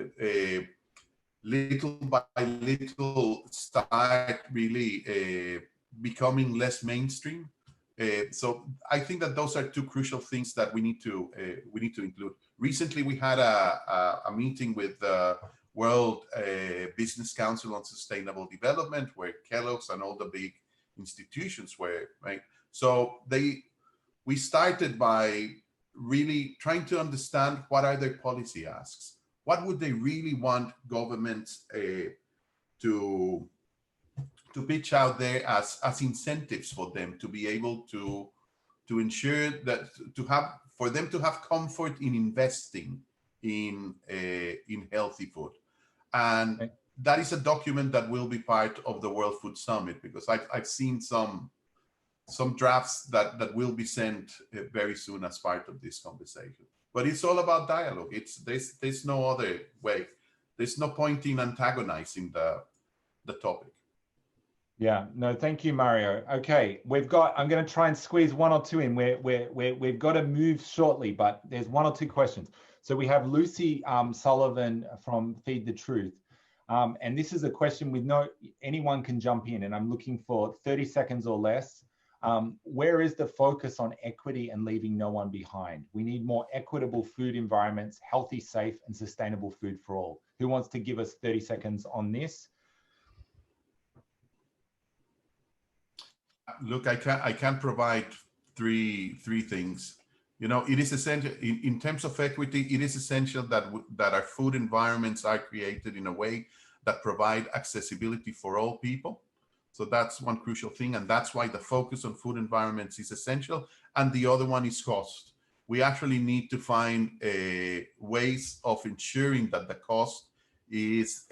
little by little start really becoming less mainstream. So I think that those are two crucial things that we need to include. Recently, we had a meeting with the World Business Council on Sustainable Development, where Kellogg's and all the big institutions were, right? So we started by really trying to understand what are their policy asks. What would they really want governments to pitch out there as incentives for them to be able to ensure that for them to have comfort in investing in healthy food. And okay. That is a document that will be part of the World Food Summit, because I've seen some drafts that will be sent very soon as part of this conversation. But it's all about dialogue. There's no other way. There's no point in antagonizing the topic. Yeah, no, thank you, Mario. Okay, I'm going to try and squeeze one or two in. We've got to move shortly, but there's one or two questions. So we have Lucy Sullivan from Feed the Truth. And this is a question anyone can jump in, and I'm looking for 30 seconds or less. Where is the focus on equity and leaving no one behind? We need more equitable food environments, healthy, safe, and sustainable food for all. Who wants to give us 30 seconds on this? Look, I can provide three things. You know, it is essential in terms of equity. It is essential that our food environments are created in a way that provide accessibility for all people. So that's one crucial thing, and that's why the focus on food environments is essential. And the other one is cost. We actually need to find ways of ensuring that the cost is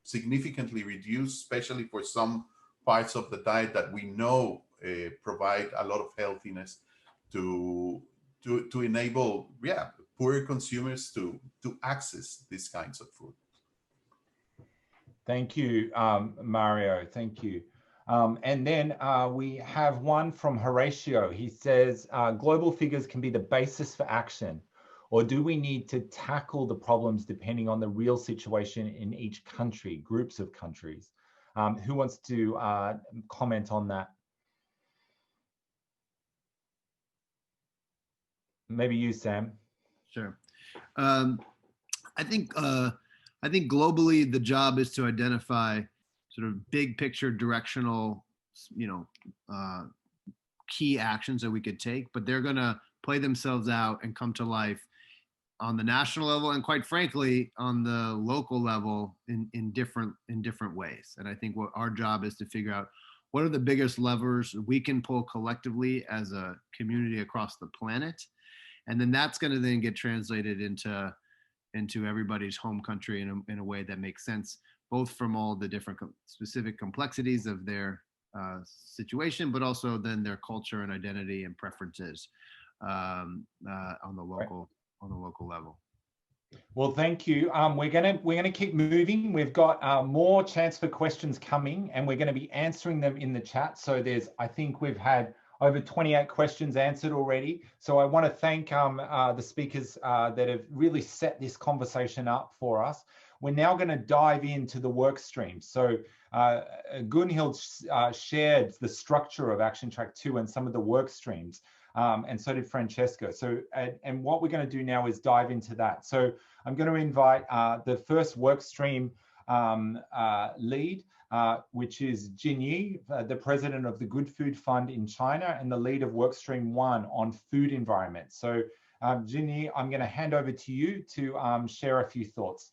significantly reduced, especially for some parts of the diet that we know provide a lot of healthiness to enable poorer consumers to access these kinds of food. Thank you, Mario. Thank you. And then we have one from Horatio. He says, global figures can be the basis for action, or do we need to tackle the problems depending on the real situation in each country, groups of countries? Who wants to comment on that? Maybe you, Sam. Sure. I think globally the job is to identify sort of big picture directional, key actions that we could take, but they're going to play themselves out and come to life on the national level, and quite frankly, on the local level in different ways. And I think what our job is to figure out what are the biggest levers we can pull collectively as a community across the planet. And then that's going to then get translated into everybody's home country in a way that makes sense, both from all the different specific complexities of their situation, but also then their culture and identity and preferences on the local level. Well, thank you. We're gonna keep moving. We've got more chance for questions coming, and we're going to be answering them in the chat. So I think we've had over 28 questions answered already. So I want to thank the speakers that have really set this conversation up for us. We're now going to dive into the work streams. So Gunhild shared the structure of Action Track 2 and some of the work streams. And so did Francesco. So, and what we're going to do now is dive into that. So I'm going to invite the first work stream lead, which is Jian Yi, the president of the Good Food Fund in China and the lead of work stream 1 on food environment. So Jian Yi, I'm going to hand over to you to share a few thoughts.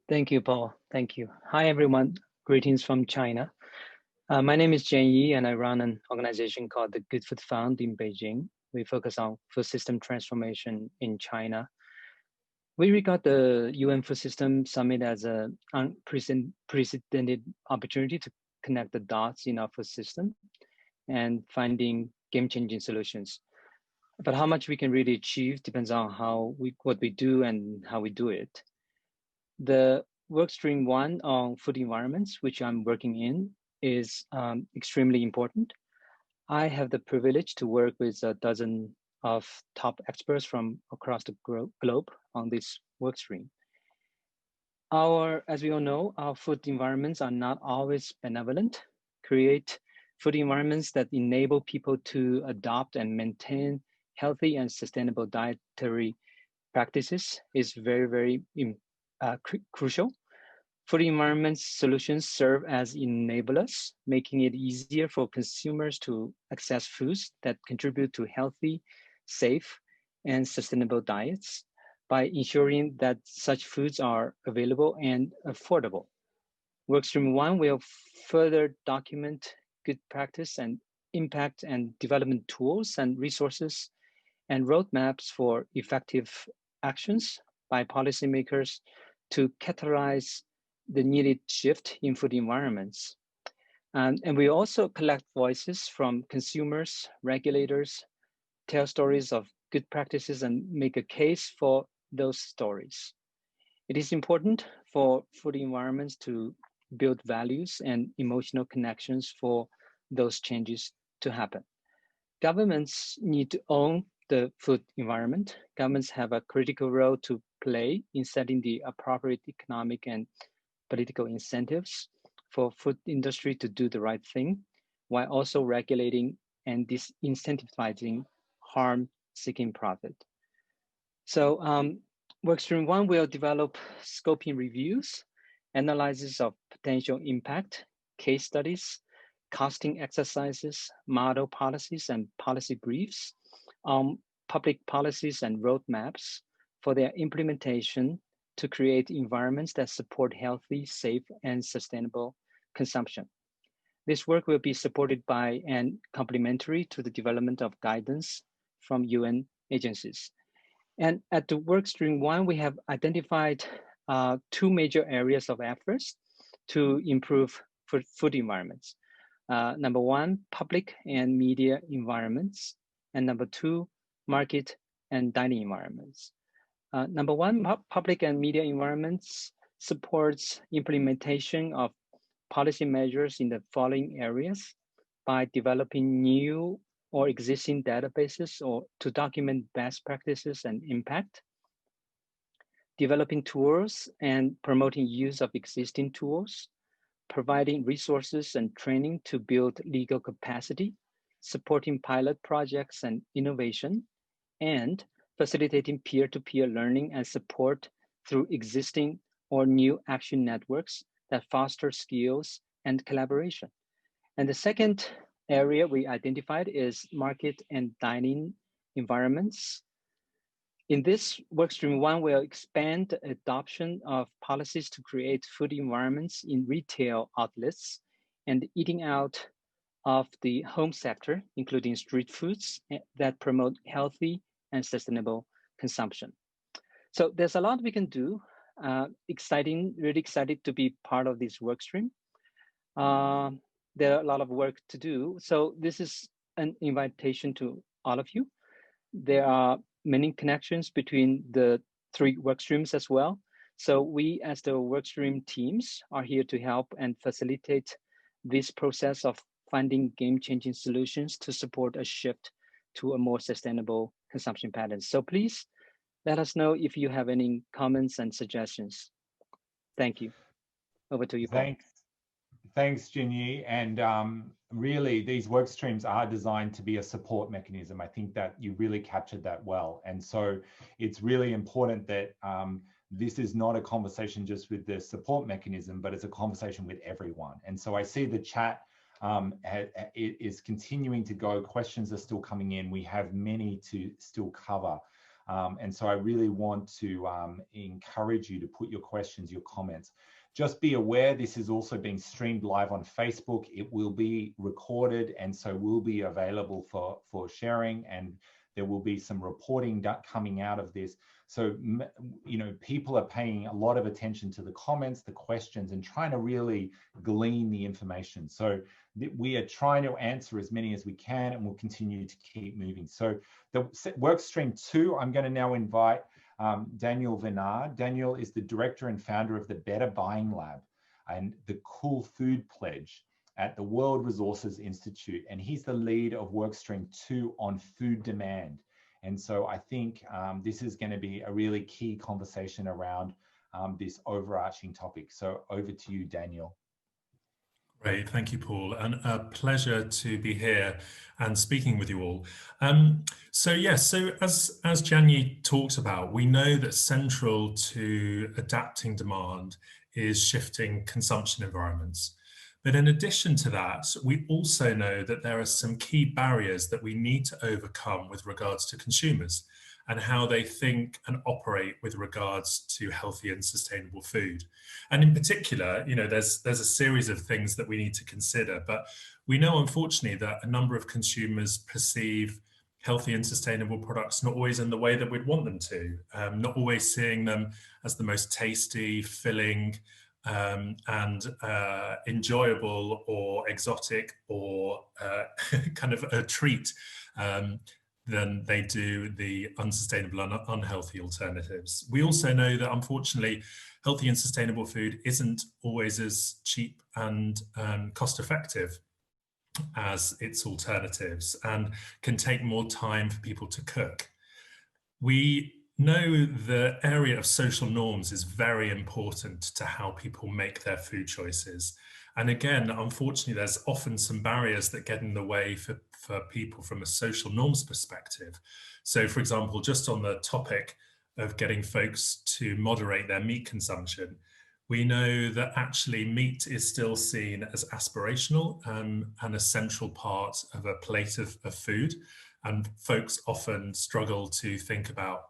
Thank you, Paul. Thank you. Hi, everyone. Greetings from China. My name is Jian Yi, and I run an organization called the Good Food Fund in Beijing. We focus on food system transformation in China. We regard the UN Food System Summit as an unprecedented opportunity to connect the dots in our food system and finding game-changing solutions. But how much we can really achieve depends on what we do and how we do it. The workstream 1 on food environments, which I'm working in, is extremely important. I have the privilege to work with a dozen of top experts from across the globe on this work stream. As we all know, our food environments are not always benevolent. Create food environments that enable people to adopt and maintain healthy and sustainable dietary practices is very, very crucial. Food environment solutions serve as enablers, making it easier for consumers to access foods that contribute to healthy, safe, and sustainable diets. by ensuring that such foods are available and affordable. Workstream 1 will further document good practice and impact and development tools and resources and roadmaps for effective actions by policymakers to catalyze the needed shift in food environments. And we also collect voices from consumers, regulators, tell stories of good practices and make a case for those stories. It is important for food environments to build values and emotional connections for those changes to happen. Governments need to own the food environment. Governments have a critical role to play in setting the appropriate economic and political incentives for food industry to do the right thing, while also regulating and disincentivizing harm-seeking profit. So Workstream 1 will develop scoping reviews, analysis of potential impact, case studies, costing exercises, model policies, and policy briefs on public policies and roadmaps for their implementation to create environments that support healthy, safe, and sustainable consumption. This work will be supported by and complementary to the development of guidance from UN agencies. And at the Workstream 1, we have identified two major areas of efforts to improve food environments. Number one, public and media environments. And number two, market and dining environments. Number one, public and media environments supports implementation of policy measures in the following areas by developing new or existing databases or to document best practices and impact, developing tools and promoting use of existing tools, providing resources and training to build legal capacity, supporting pilot projects and innovation, and facilitating peer-to-peer learning and support through existing or new action networks that foster skills and collaboration. And the second area we identified is market and dining environments. In this, Workstream 1 will expand adoption of policies to create food environments in retail outlets and eating out of the home sector, including street foods that promote healthy and sustainable consumption. So there's a lot we can do. Really excited to be part of this workstream. There are a lot of work to do. So this is an invitation to all of you. There are many connections between the three workstreams as well. So we as the workstream teams are here to help and facilitate this process of finding game-changing solutions to support a shift to a more sustainable consumption patterns. So please let us know if you have any comments and suggestions. Thank you. Over to you, Paul. Thanks, Jian Yi. And really, these work streams are designed to be a support mechanism. I think that you really captured that well. And so it's really important that this is not a conversation just with the support mechanism, but it's a conversation with everyone. And so I see the chat is continuing to go. Questions are still coming in. We have many to still cover. And so I really want to encourage you to put your questions, your comments. Just be aware this is also being streamed live on Facebook. It will be recorded and so will be available for sharing, and there will be some reporting coming out of this. So, you know, people are paying a lot of attention to the comments, the questions, and trying to really glean the information. So we are trying to answer as many as we can, and we'll continue to keep moving. So the work stream 2, I'm going to now invite Daniel Vennard. Daniel is the director and founder of the Better Buying Lab and the Cool Food Pledge at the World Resources Institute. And he's the lead of Workstream 2 on food demand. And so I think this is going to be a really key conversation around this overarching topic. So over to you, Daniel. Great, thank you, Paul, and a pleasure to be here and speaking with you all. So as Jian Yi talked about, we know that central to adapting demand is shifting consumption environments. But in addition to that, we also know that there are some key barriers that we need to overcome with regards to consumers. and how they think and operate with regards to healthy and sustainable food. And in particular, you know, there's a series of things that we need to consider, but we know, unfortunately, that a number of consumers perceive healthy and sustainable products not always in the way that we'd want them to, not always seeing them as the most tasty, filling, and enjoyable or exotic or kind of a treat than they do the unsustainable and unhealthy alternatives. We also know that, unfortunately, healthy and sustainable food isn't always as cheap and cost effective as its alternatives, and can take more time for people to cook. We know the area of social norms is very important to how people make their food choices. And again, unfortunately, there's often some barriers that get in the way for people from a social norms perspective. So, for example, just on the topic of getting folks to moderate their meat consumption, we know that actually meat is still seen as aspirational and a central part of a plate of food. And folks often struggle to think about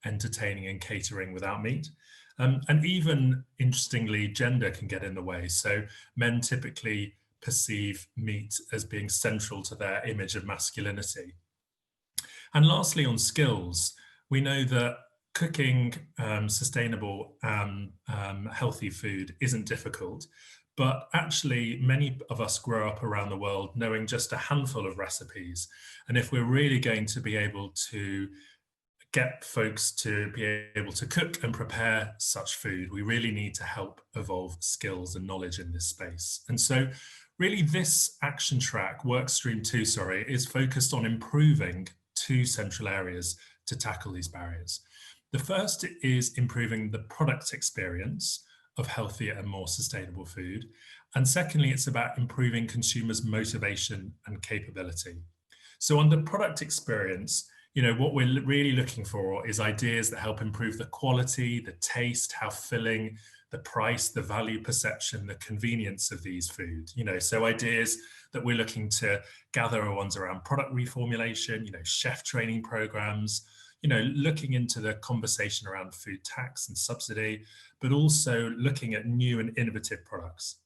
entertaining and catering without meat. And even, interestingly, gender can get in the way. So men typically perceive meat as being central to their image of masculinity. And lastly, on skills, we know that cooking sustainable and healthy food isn't difficult, but actually many of us grow up around the world knowing just a handful of recipes. And if we're really going to be able to get folks to be able to cook and prepare such food, we really need to help evolve skills and knowledge in this space. And so really this action track, workstream 2, is focused on improving two central areas to tackle these barriers. The first is improving the product experience of healthier and more sustainable food. And secondly, it's about improving consumers' motivation and capability. So under product experience, you know, what we're really looking for is ideas that help improve the quality, the taste, how filling, the price, the value perception, the convenience of these foods. You know, so ideas that we're looking to gather are ones around product reformulation, you know, chef training programs, you know, looking into the conversation around food tax and subsidy, but also looking at new and innovative products.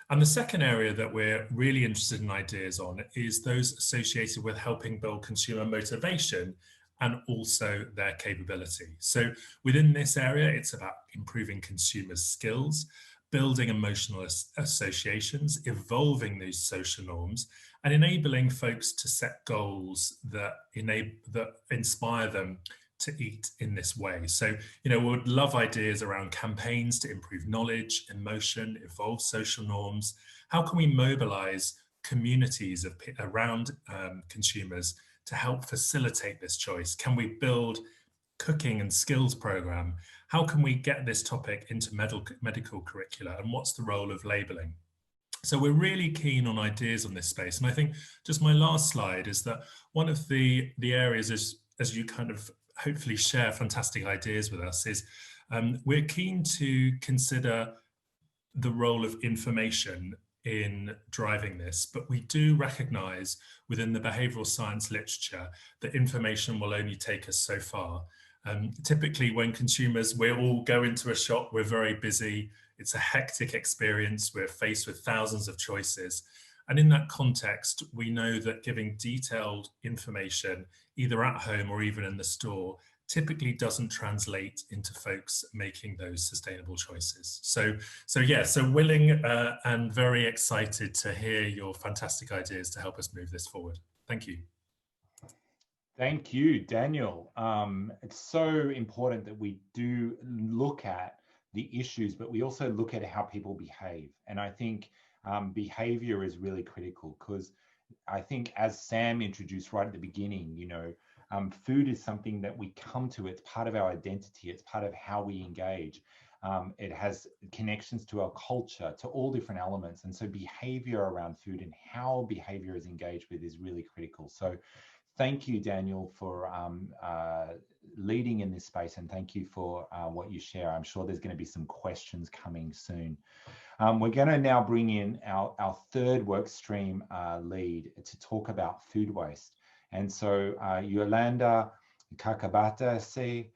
And the second area that we're really interested in ideas on is those associated with helping build consumer motivation and also their capability. So within this area, it's about improving consumers' skills, building emotional associations, evolving these social norms, and enabling folks to set goals that inspire them to eat in this way. So, you know, we would love ideas around campaigns to improve knowledge, emotion, evolve social norms. How can we mobilize communities around consumers to help facilitate this choice? Can we build cooking and skills program? How can we get this topic into medical curricula? And what's the role of labeling? So we're really keen on ideas on this space. And I think just my last slide is that one of the areas is, as you kind of hopefully share fantastic ideas with us, is we're keen to consider the role of information in driving this, but we do recognize within the behavioral science literature that information will only take us so far. Typically when consumers, we all go into a shop, we're very busy, it's a hectic experience, we're faced with thousands of choices. And in that context, we know that giving detailed information, either at home or even in the store, typically doesn't translate into folks making those sustainable choices. So willing and very excited to hear your fantastic ideas to help us move this forward. Thank you. Thank you, Daniel. It's so important that we do look at the issues, but we also look at how people behave. And I think behavior is really critical, because I think, as Sam introduced right at the beginning, you know, food is something that we come to. It's part of our identity. It's part of how we engage. It has connections to our culture, to all different elements. And so behavior around food and how behavior is engaged with is really critical. So thank you, Daniel, for leading in this space, and thank you for what you share. I'm sure there's going to be some questions coming soon. We're going to now bring in our third work stream lead to talk about food waste. And so Yolanda Kakabadse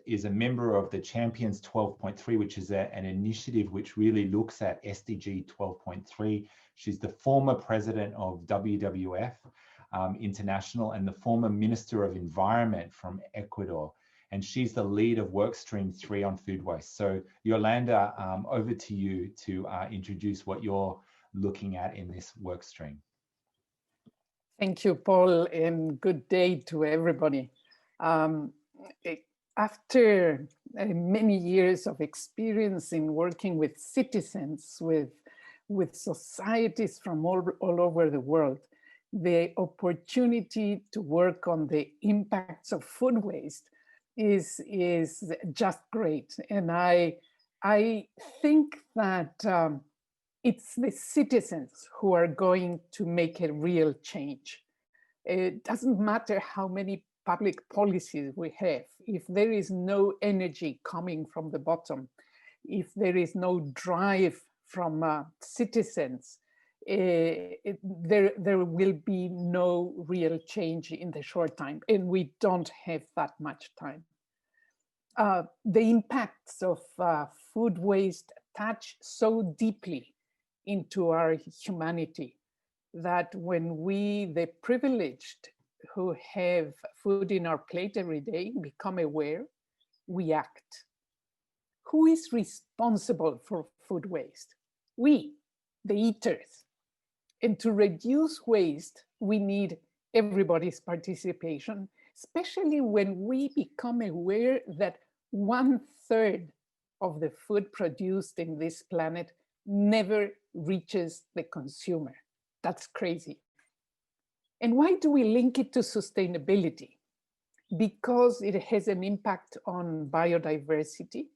is a member of the Champions 12.3, which is an initiative which really looks at SDG 12.3. She's the former president of WWF International and the former Minister of Environment from Ecuador. And she's the lead of Workstream 3 on food waste. So Yolanda, over to you to introduce what you're looking at in this workstream. Thank you, Paul, and good day to everybody. After many years of experience in working with citizens, with societies from all over the world, the opportunity to work on the impacts of food waste is just great. And I think that it's the citizens who are going to make a real change. It doesn't matter how many public policies we have, if there is no energy coming from the bottom, if there is no drive from citizens, there will be no real change in the short time, and we don't have that much time. The impacts of food waste touch so deeply into our humanity that when we, the privileged who have food in our plate every day, become aware, we act. Who is responsible for food waste? We, the eaters. And to reduce waste, we need everybody's participation, especially when we become aware that 1/3 of the food produced in this planet never reaches the consumer. That's crazy. And why do we link it to sustainability? Because it has an impact on biodiversity.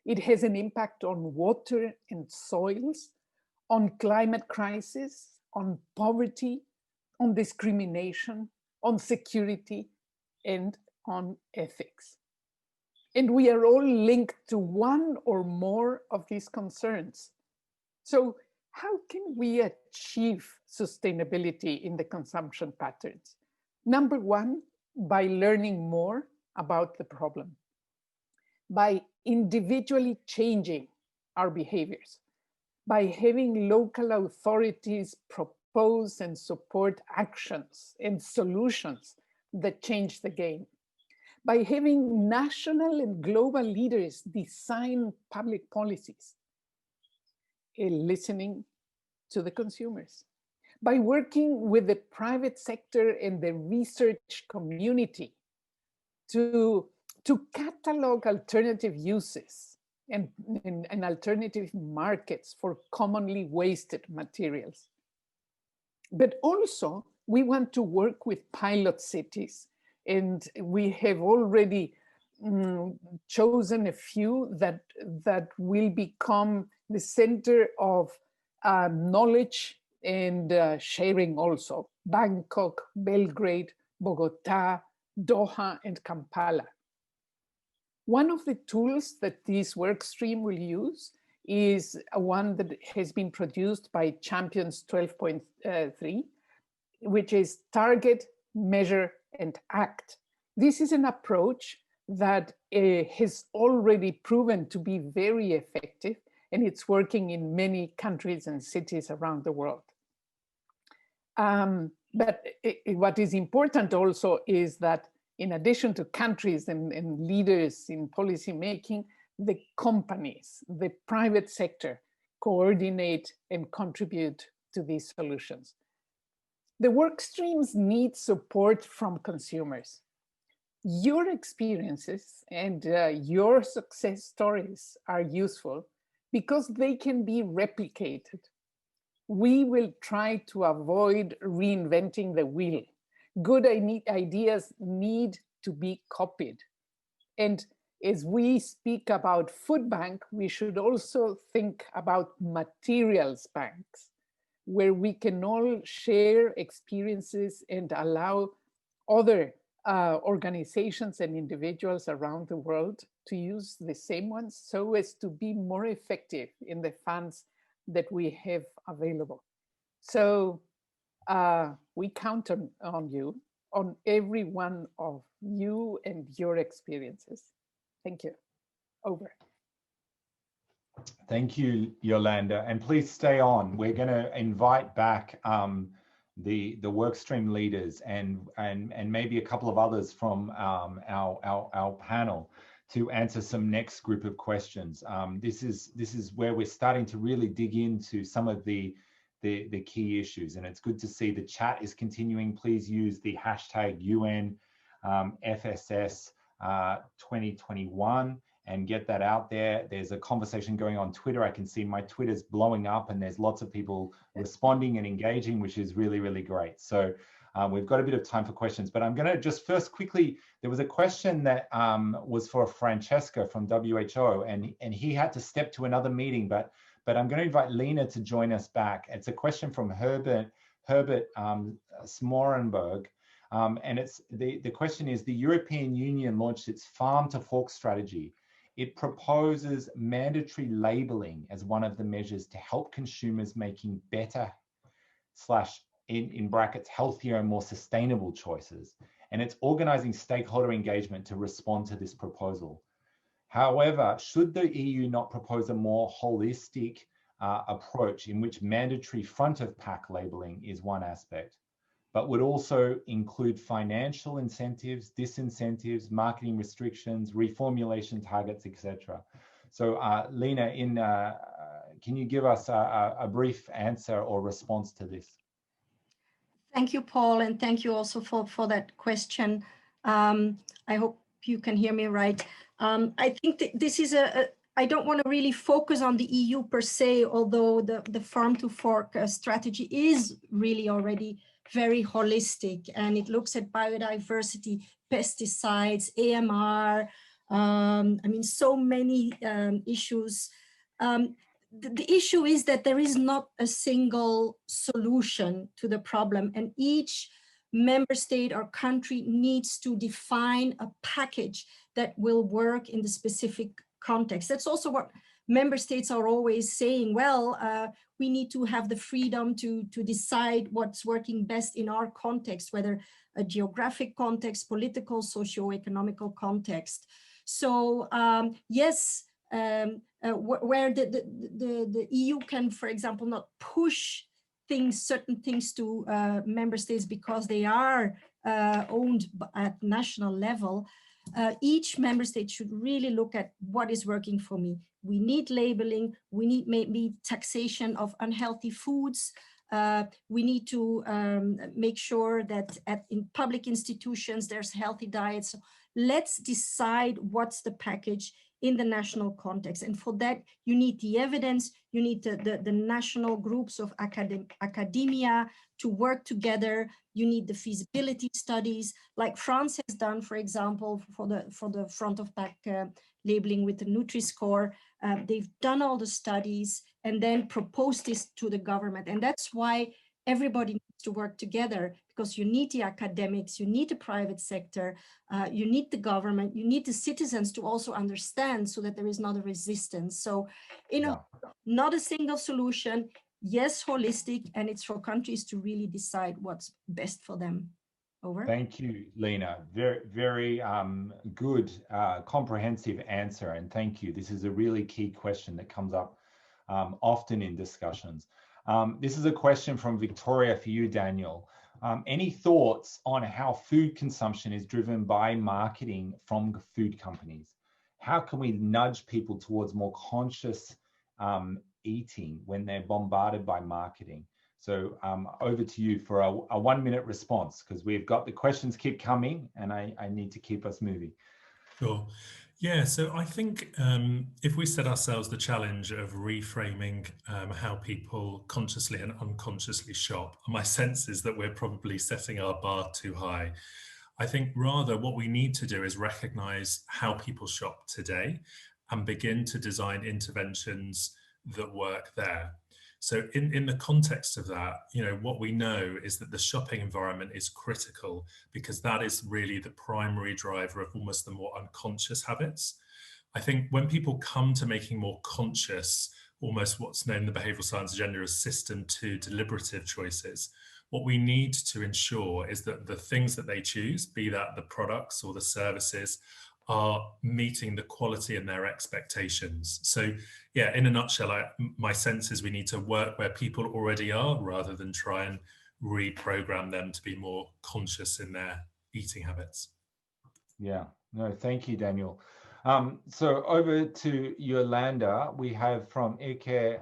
It has an impact on water and soils, on climate crisis, on poverty, on discrimination, on security, and on ethics. And we are all linked to one or more of these concerns. So how can we achieve sustainability in the consumption patterns? Number one, by learning more about the problem, by individually changing our behaviors, by having local authorities propose and support actions and solutions that change the game, by having national and global leaders design public policies, listening to the consumers, by working with the private sector and the research community to catalog alternative uses and alternative markets for commonly wasted materials. But also, we want to work with pilot cities, and we have already chosen a few that will become the center of knowledge and sharing also. Bangkok, Belgrade, Bogota, Doha, and Kampala. One of the tools that this workstream will use is one that has been produced by Champions 12.3, which is target, measure, and act. This is an approach that has already proven to be very effective, and it's working in many countries and cities around the world. But what is important also is that in addition to countries and leaders in policy making, the companies, the private sector coordinate and contribute to these solutions. The work streams need support from consumers. Your experiences and your success stories are useful because they can be replicated. We will try to avoid reinventing the wheel. Good ideas need to be copied. And as we speak about food bank, we should also think about materials banks, where we can all share experiences and allow other organizations and individuals around the world to use the same ones so as to be more effective in the funds that we have available. So we count on you on every one of you and your experiences. Thank you. Over. Thank you, Yolanda, and please stay on. We're going to invite back the workstream leaders and maybe a couple of others from our panel to answer some next group of questions. This is where we're starting to really dig into some of the key issues, and it's good to see the chat is continuing. Please use the hashtag UN FSS 2021 and get that out there. There's a conversation going on Twitter. I can see my Twitter's blowing up and there's lots of people responding and engaging, which is really, really great. So we've got a bit of time for questions, but I'm gonna just first quickly, there was a question that was for Francesco from WHO, and he had to step to another meeting, but I'm gonna invite Lena to join us back. It's a question from Herbert Smorenberg. And it's the question is, the European Union launched its farm to fork strategy. It proposes mandatory labeling as one of the measures to help consumers making better / in brackets healthier and more sustainable choices. And it's organizing stakeholder engagement to respond to this proposal. However, should the EU not propose a more holistic approach in which mandatory front of pack labeling is one aspect, but would also include financial incentives, disincentives, marketing restrictions, reformulation targets, etc. So Lena, can you give us a brief answer or response to this? Thank you, Paul, and thank you also for that question. I hope you can hear me right. I think that this is I don't want to really focus on the EU per se, although the farm to fork strategy is really already very holistic, and it looks at biodiversity, pesticides, AMR, I mean, so many issues. The issue is that there is not a single solution to the problem, and each member state or country needs to define a package that will work in the specific context. That's also what member states are always saying. Well, we need to have the freedom to decide what's working best in our context, whether a geographic context, political, socio-economical context. So yes, where the EU can, for example, not push certain things to member states because they are owned at national level, each member state should really look at what is working for me. We need labeling, we need maybe taxation of unhealthy foods, we need to make sure that in public institutions there's healthy diets. So let's decide what's the package in the national context. And for that, you need the evidence, you need the national groups of academia to work together, you need the feasibility studies, like France has done, for example, for the front of pack labeling with the Nutri-Score. They've done all the studies and then proposed this to the government. And that's why everybody needs to work together, because you need the academics, you need the private sector, you need the government, you need the citizens to also understand, so that there is not a resistance. So, you know, not a single solution, yes, holistic, and it's for countries to really decide what's best for them. Over. Thank you, Lena. Very, very good, comprehensive answer, and thank you. This is a really key question that comes up often in discussions. This is a question from Victoria for you, Daniel. Any thoughts on how food consumption is driven by marketing from food companies? How can we nudge people towards more conscious eating when they're bombarded by marketing? So over to you for a 1-minute response, because we've got the questions keep coming and I need to keep us moving. Sure. Yeah, so I think if we set ourselves the challenge of reframing how people consciously and unconsciously shop, my sense is that we're probably setting our bar too high. I think rather what we need to do is recognize how people shop today and begin to design interventions that work there. So in the context of that, you know, what we know is that the shopping environment is critical, because that is really the primary driver of almost the more unconscious habits. I think when people come to making more conscious, almost what's known in the behavioral science agenda as system 2 deliberative choices, what we need to ensure is that the things that they choose, be that the products or the services, are meeting the quality and their expectations. So yeah, in a nutshell, my sense is we need to work where people already are rather than try and reprogram them to be more conscious in their eating habits. Yeah, no, thank you, Daniel. So over to Yolanda, we have from Ike.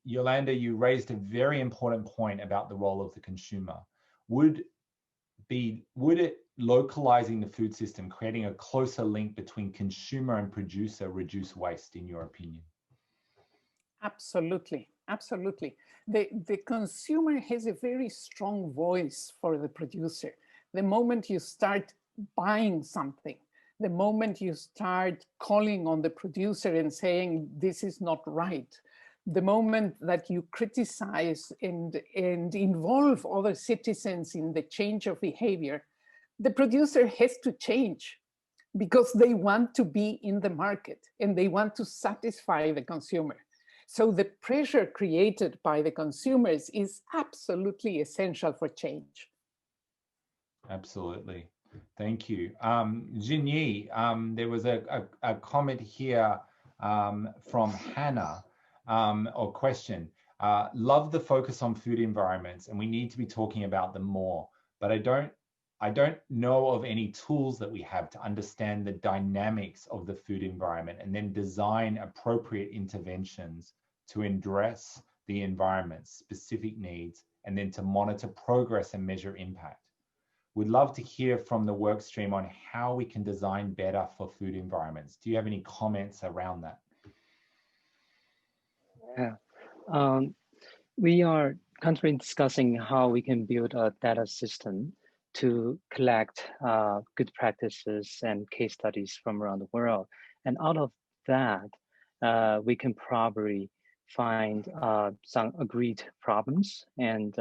Yolanda, you raised a very important point about the role of the consumer. Would it localizing the food system, creating a closer link between consumer and producer, reduce waste, in your opinion? Absolutely, absolutely. The consumer has a very strong voice for the producer. The moment you start buying something, the moment you start calling on the producer and saying, this is not right, the moment that you criticize and involve other citizens in the change of behavior, the producer has to change because they want to be in the market and they want to satisfy the consumer. So the pressure created by the consumers is absolutely essential for change. Absolutely. Thank you. Jian Yi, there was a comment here from Hannah, or question. Love the focus on food environments, and we need to be talking about them more, but I don't know of any tools that we have to understand the dynamics of the food environment and then design appropriate interventions to address the environment's specific needs and then to monitor progress and measure impact. We'd love to hear from the work stream on how we can design better for food environments. Do you have any comments around that? Yeah, we are currently discussing how we can build a data system to collect good practices and case studies from around the world. And out of that, we can probably find some agreed problems and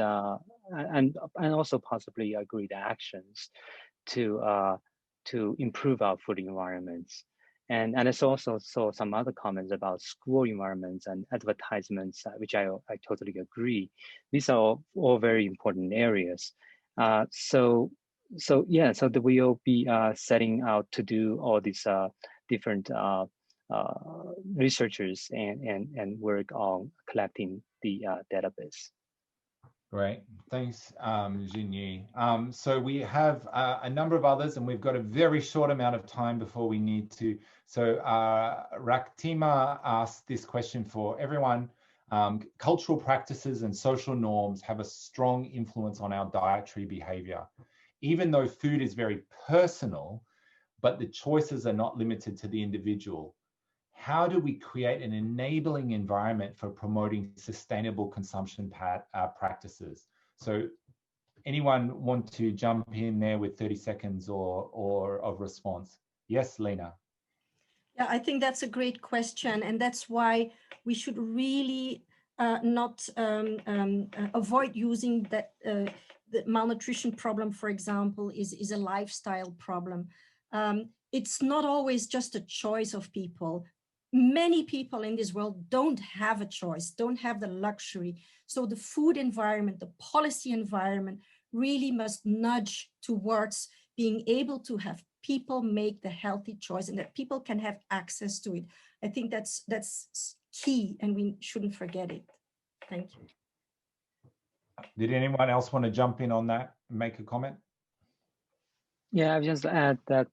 also possibly agreed actions to improve our food environments. And it's also saw some other comments about school environments and advertisements, which I totally agree. These are all very important areas. So we will be setting out to do all these different researchers and work on collecting the database. Great, thanks, Jian Yi. So we have a number of others, and we've got a very short amount of time before we need to. So Raktima asked this question for everyone. Cultural practices and social norms have a strong influence on our dietary behavior. Even though food is very personal, but the choices are not limited to the individual. How do we create an enabling environment for promoting sustainable consumption practices? So anyone want to jump in there with 30 seconds or of response? Yes, Lena. Yeah, I think that's a great question. And that's why we should really not avoid using that. The malnutrition problem, for example, is a lifestyle problem. It's not always just a choice of people. Many people in this world don't have a choice, don't have the luxury. So the food environment, the policy environment really must nudge towards being able to have people make the healthy choice and that people can have access to it. I think that's key and we shouldn't forget it. Thank you. Did anyone else want to jump in on that and make a comment? Yeah, I just add that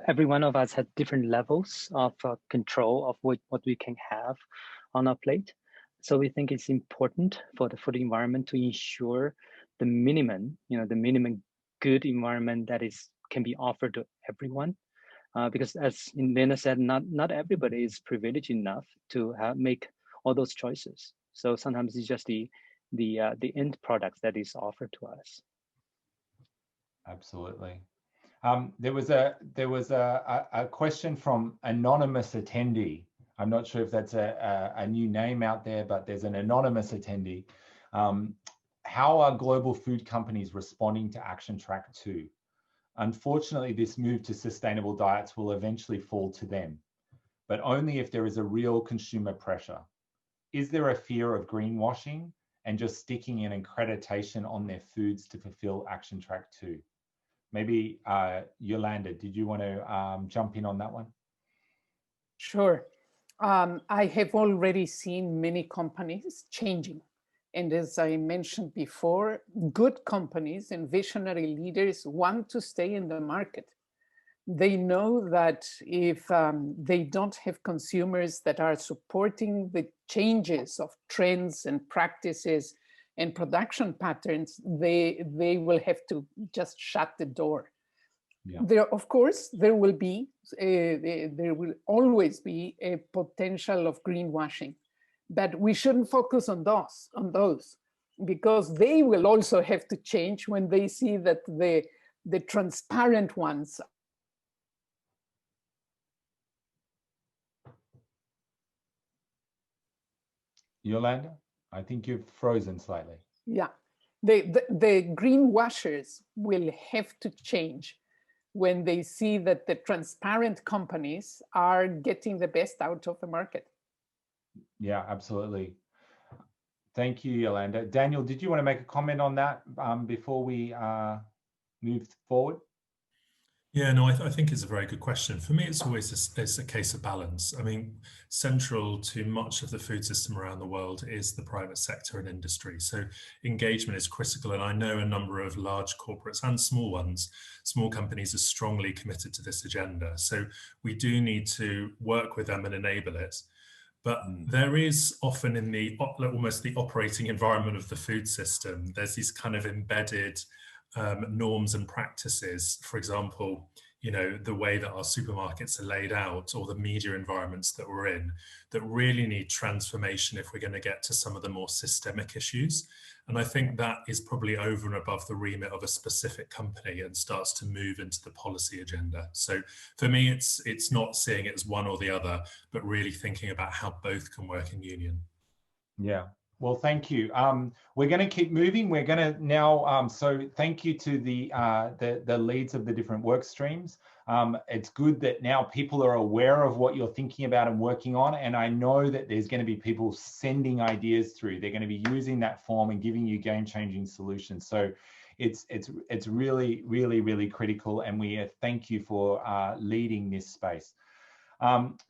every one of us had different levels of control of what we can have on our plate. So we think it's important for the food environment to ensure the minimum good environment that can be offered to everyone. Because as Lena said, not everybody is privileged enough to make all those choices. So sometimes it's just the end product that is offered to us. Absolutely. There was a question from anonymous attendee. I'm not sure if that's a new name out there, but there's an anonymous attendee. How are global food companies responding to Action Track 2? Unfortunately, this move to sustainable diets will eventually fall to them, but only if there is a real consumer pressure. Is there a fear of greenwashing? and just sticking an accreditation on their foods to fulfill Action Track 2. Maybe Yolanda, did you want to jump in on that one? Sure. I have already seen many companies changing. And as I mentioned before, good companies and visionary leaders want to stay in the market. They know that if they don't have consumers that are supporting the changes of trends and practices and production patterns, they will have to just shut the door. Yeah. There, of course, there will always be a potential of greenwashing, but we shouldn't focus on those, because they will also have to change when they see that the transparent ones. Yolanda, I think you've frozen slightly. Yeah, the greenwashers will have to change when they see that the transparent companies are getting the best out of the market. Yeah, absolutely. Thank you, Yolanda. Daniel, did you want to make a comment on that before we move forward? Yeah, no, I think it's a very good question. For me, it's always it's a case of balance. I mean, central to much of the food system around the world is the private sector and industry. So engagement is critical. And I know a number of large corporates and small ones, small companies are strongly committed to this agenda. So we do need to work with them and enable it. But there is often in the almost the operating environment of the food system, there's these kind of embedded norms and practices. For example, you know, the way that our supermarkets are laid out, or the media environments that we're in, that really need transformation if we're going to get to some of the more systemic issues. And I think that is probably over and above the remit of a specific company and starts to move into the policy agenda. So for me, it's not seeing it as one or the other, but really thinking about how both can work in union. Yeah. Well, thank you. We're going to keep moving. We're going to now, so thank you to the leads of the different work streams. It's good that now people are aware of what you're thinking about and working on. And I know that there's going to be people sending ideas through. They're going to be using that form and giving you game-changing solutions. So it's really, really, really critical. And we thank you for leading this space.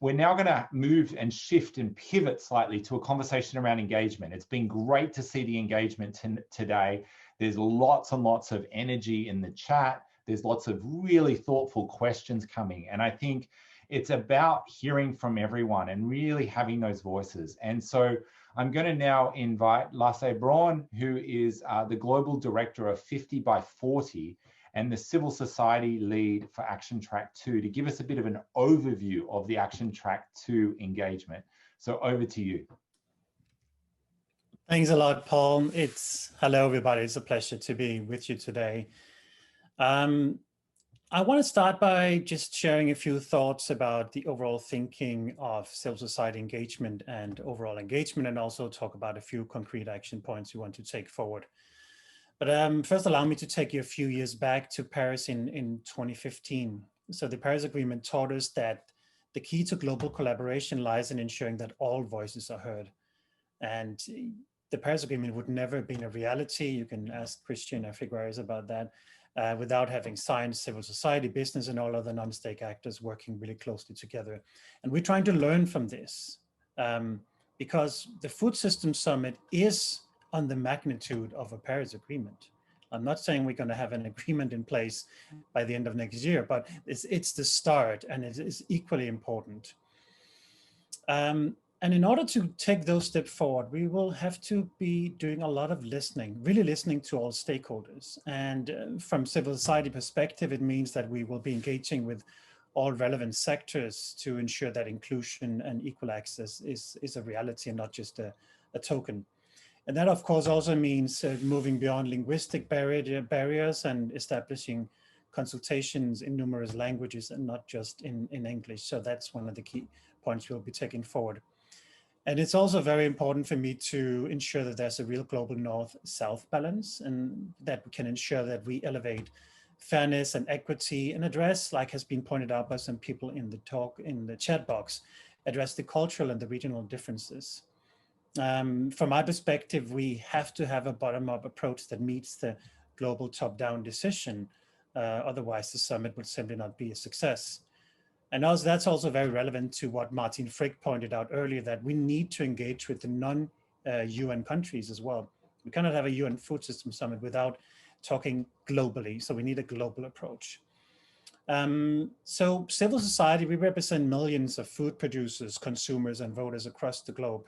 We're now going to move and shift and pivot slightly to a conversation around engagement. It's been great to see the engagement today. There's lots and lots of energy in the chat. There's lots of really thoughtful questions coming. And I think it's about hearing from everyone and really having those voices. And so I'm going to now invite Lasse Braun, who is the Global Director of 50 by 40 and the Civil Society Lead for Action Track 2, to give us a bit of an overview of the Action Track 2 engagement. So over to you. Thanks a lot, Paul. Hello, everybody. It's a pleasure to be with you today. I want to start by just sharing a few thoughts about the overall thinking of civil society engagement and overall engagement, and also talk about a few concrete action points we want to take forward. But first, allow me to take you a few years back to Paris in 2015. So the Paris Agreement taught us that the key to global collaboration lies in ensuring that all voices are heard. And the Paris Agreement would never have been a reality. You can ask Christian Figueres about that, without having science, civil society, business, and all other non-state actors working really closely together. And we're trying to learn from this because the Food Systems Summit is on the magnitude of a Paris Agreement. I'm not saying we're going to have an agreement in place by the end of next year, but it's the start, and it is equally important. And in order to take those steps forward, we will have to be doing a lot of listening, really listening to all stakeholders. And from civil society perspective, it means that we will be engaging with all relevant sectors to ensure that inclusion and equal access is a reality and not just a token. And that, of course, also means moving beyond linguistic barriers and establishing consultations in numerous languages and not just in English. So that's one of the key points we'll be taking forward. And it's also very important for me to ensure that there's a real global north-south balance, and that we can ensure that we elevate fairness and equity and address, like has been pointed out by some people in the talk in the chat box, address the cultural and the regional differences. From my perspective, we have to have a bottom-up approach that meets the global top-down decision. Otherwise, the summit would simply not be a success. And also, that's also very relevant to what Martin Frick pointed out earlier, that we need to engage with the non-UN countries as well. We cannot have a UN food system summit without talking globally. So we need a global approach. So civil society, we represent millions of food producers, consumers, and voters across the globe.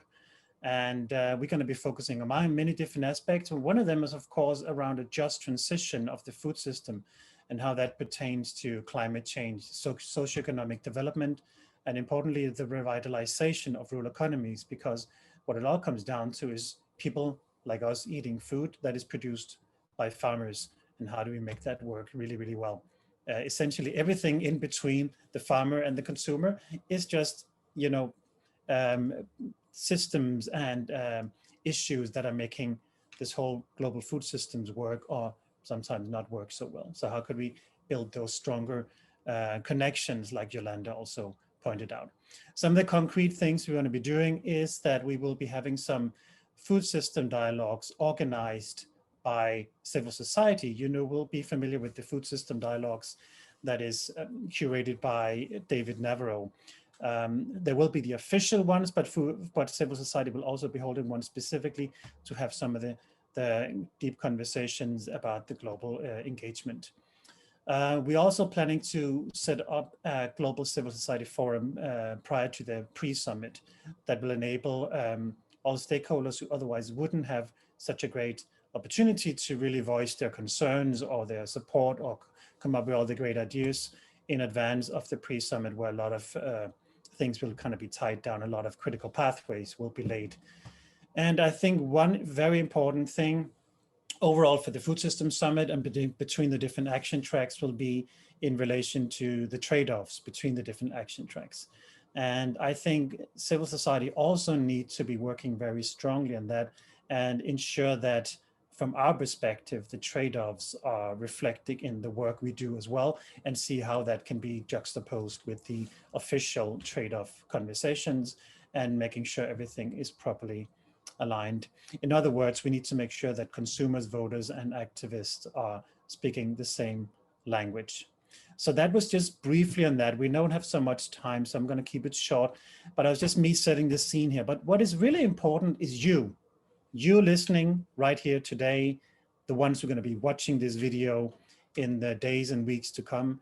And we're going to be focusing on many different aspects. One of them is, of course, around a just transition of the food system and how that pertains to climate change, socioeconomic development, and importantly, the revitalization of rural economies, because what it all comes down to is people like us eating food that is produced by farmers, and how do we make that work really, really well. Essentially, everything in between the farmer and the consumer is just, you know, systems and issues that are making this whole global food systems work, or sometimes not work so well. So how could we build those stronger connections, like Yolanda also pointed out? Some of the concrete things we want to be doing is that we will be having some food system dialogues organized by civil society. You know, we'll be familiar with the food system dialogues that is curated by David Navarro. There will be the official ones, but civil society will also be holding one specifically to have some of the deep conversations about the global engagement. We're also planning to set up a global civil society forum prior to the pre-summit that will enable all stakeholders who otherwise wouldn't have such a great opportunity to really voice their concerns or their support or come up with all the great ideas in advance of the pre-summit, where a lot of things will kind of be tied down, a lot of critical pathways will be laid. And I think one very important thing overall for the Food System Summit and between the different action tracks will be in relation to the trade-offs between the different action tracks. And I think civil society also needs to be working very strongly on that and ensure that from our perspective, the trade-offs are reflected in the work we do as well, and see how that can be juxtaposed with the official trade-off conversations and making sure everything is properly aligned. In other words, we need to make sure that consumers, voters, and activists are speaking the same language. So that was just briefly on that. We don't have so much time, so I'm going to keep it short, but it was just me setting the scene here. But what is really important is you listening right here today, the ones who are going to be watching this video in the days and weeks to come.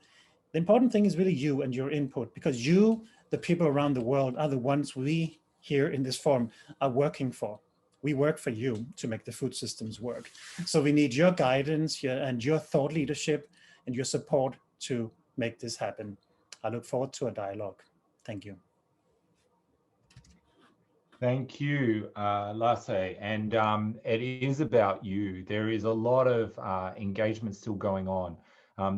The important thing is really you and your input, because you, the people around the world, are the ones we here in this forum are working for. We work for you to make the food systems work. So we need your guidance and your thought leadership and your support to make this happen. I look forward to a dialogue. Thank you. Thank you, Lasse. And it is about you. There is a lot of engagement still going on.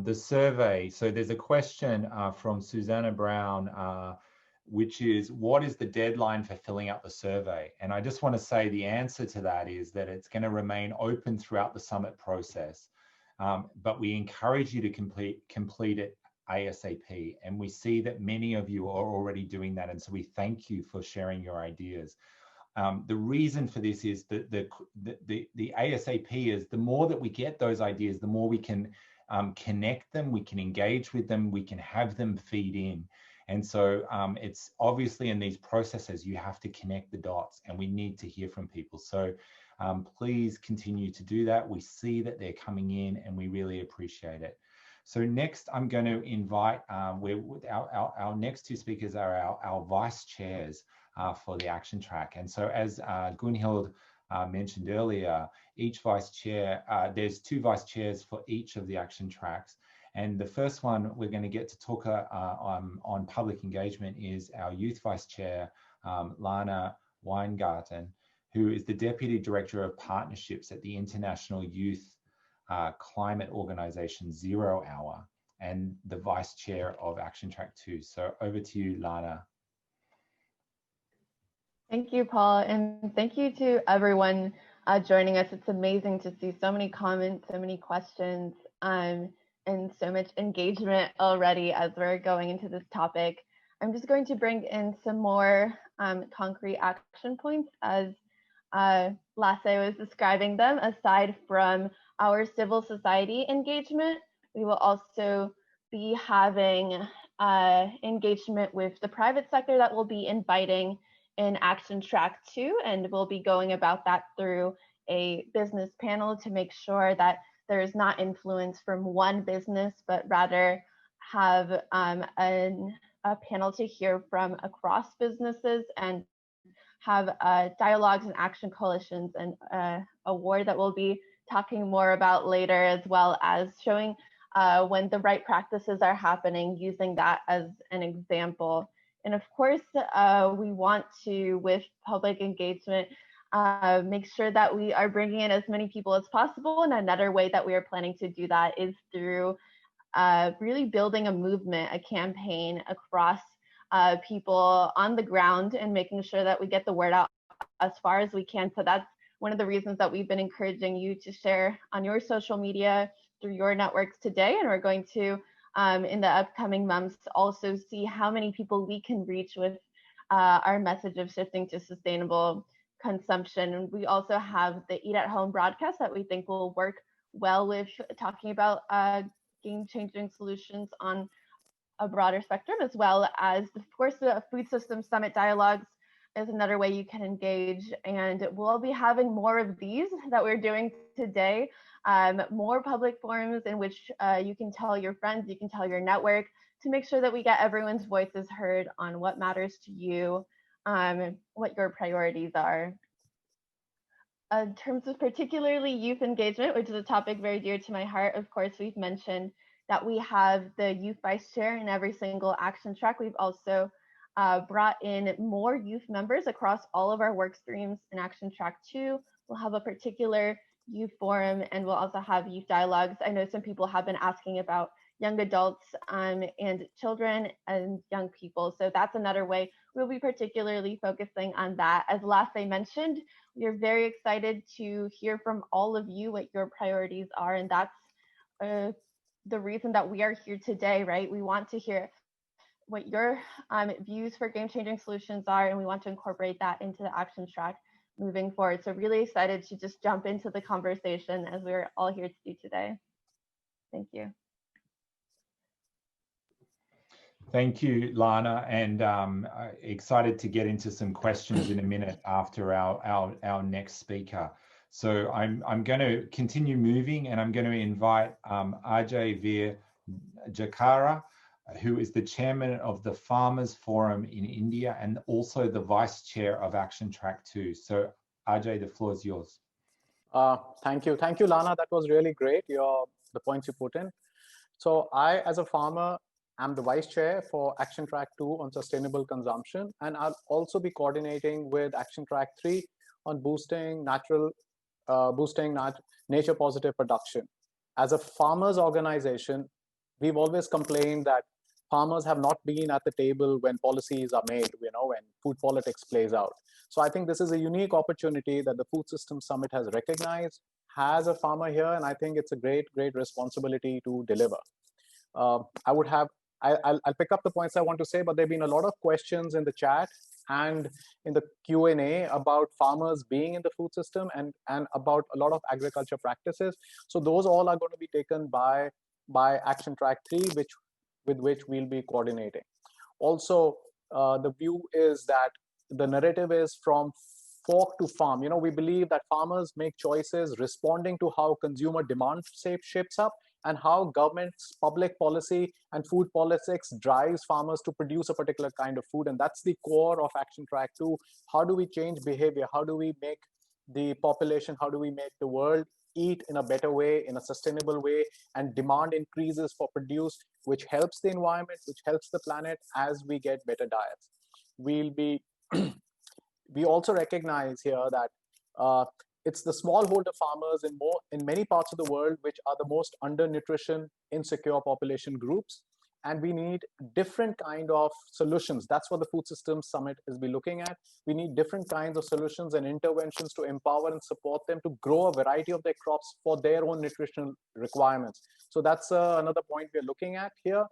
The survey, so there's a question from Susanna Brown, which is, what is the deadline for filling out the survey? And I just want to say the answer to that is that it's going to remain open throughout the summit process. But we encourage you to complete it ASAP. And we see that many of you are already doing that. And so we thank you for sharing your ideas. The reason for this is that the ASAP is the more that we get those ideas, the more we can connect them, we can engage with them, we can have them feed in. And so it's obviously in these processes, you have to connect the dots, and we need to hear from people. So please continue to do that. We see that they're coming in and we really appreciate it. So next, I'm going to invite, our next two speakers are our vice chairs for the action track. And so as Gunhild mentioned earlier, each vice chair, there's two vice chairs for each of the action tracks. And the first one we're going to get to talk on public engagement is our youth vice chair, Lana Weingarten, who is the Deputy Director of Partnerships at the International Youth Climate Organization 0 Hour and the Vice Chair of Action Track 2. So over to you, Lana. Thank you, Paul, and thank you to everyone joining us. It's amazing to see so many comments, so many questions, and so much engagement already as we're going into this topic. I'm just going to bring in some more concrete action points as Lasse was describing them, aside from our civil society engagement, we will also be having engagement with the private sector that will be inviting in Action Track 2, and we'll be going about that through a business panel to make sure that there is not influence from one business, but rather have a panel to hear from across businesses and have dialogues and action coalitions and award that we'll be talking more about later, as well as showing when the right practices are happening, using that as an example. And of course, we want to, with public engagement, make sure that we are bringing in as many people as possible. And another way that we are planning to do that is through really building a movement, a campaign across people on the ground and making sure that we get the word out as far as we can. So that's one of the reasons that we've been encouraging you to share on your social media through your networks today. And we're going to, in the upcoming months, also see how many people we can reach with our message of shifting to sustainable consumption. And we also have the Eat at Home broadcast that we think will work well with talking about game-changing solutions on a broader spectrum, as well as, of course, the Food Systems Summit dialogues is another way you can engage. And we'll be having more of these that we're doing today, more public forums in which you can tell your friends, you can tell your network, to make sure that we get everyone's voices heard on what matters to you, what your priorities are. In terms of particularly youth engagement, which is a topic very dear to my heart, of course, we've mentioned that we have the youth vice chair in every single action track. We've also brought in more youth members across all of our work streams in Action Track 2. We'll have a particular youth forum, and we'll also have youth dialogues. I know some people have been asking about young adults and children and young people. So that's another way we'll be particularly focusing on that. As Lasse mentioned, we are very excited to hear from all of you what your priorities are, and that's the reason that we are here today, right? We want to hear what your views for game-changing solutions are, and we want to incorporate that into the action track moving forward. So really excited to just jump into the conversation as we're all here to do today. Thank you. Thank you, Lana, and excited to get into some questions in a minute after our next speaker. So I'm going to continue moving, and I'm going to invite Ajay via Jakhar, who is the chairman of the Farmers Forum in India and also the vice chair of Action Track 2. So Ajay, the floor is yours. Thank you, Lana. That was really great. The points you put in. So I, as a farmer, am the vice chair for Action Track 2 on sustainable consumption, and I'll also be coordinating with Action Track 3 on boosting nature positive production. As a farmers organization, we've always complained that farmers have not been at the table when policies are made, when food politics plays out. So I think this is a unique opportunity that the Food Systems Summit has recognized, has a farmer here, and I think it's a great responsibility to deliver. I'll pick up the points I want to say, but there have been a lot of questions in the chat and in the Q&A about farmers being in the food system and about a lot of agriculture practices. So those all are going to be taken by Action Track 3, with which we'll be coordinating. Also, the view is that the narrative is from fork to farm. We believe that farmers make choices responding to how consumer demand shapes up and how government's public policy and food politics drives farmers to produce a particular kind of food. And that's the core of Action Track 2. How do we change behavior? How do we make the population, how do we make the world eat in a better way, in a sustainable way, and demand increases for produce, which helps the environment, which helps the planet as we get better diets. We also recognize here that it's the smallholder farmers in many parts of the world which are the most undernutrition, insecure population groups, and we need different kind of solutions. That's what the Food Systems Summit is looking at. We need different kinds of solutions and interventions to empower and support them to grow a variety of their crops for their own nutritional requirements. So that's another point we're looking at here.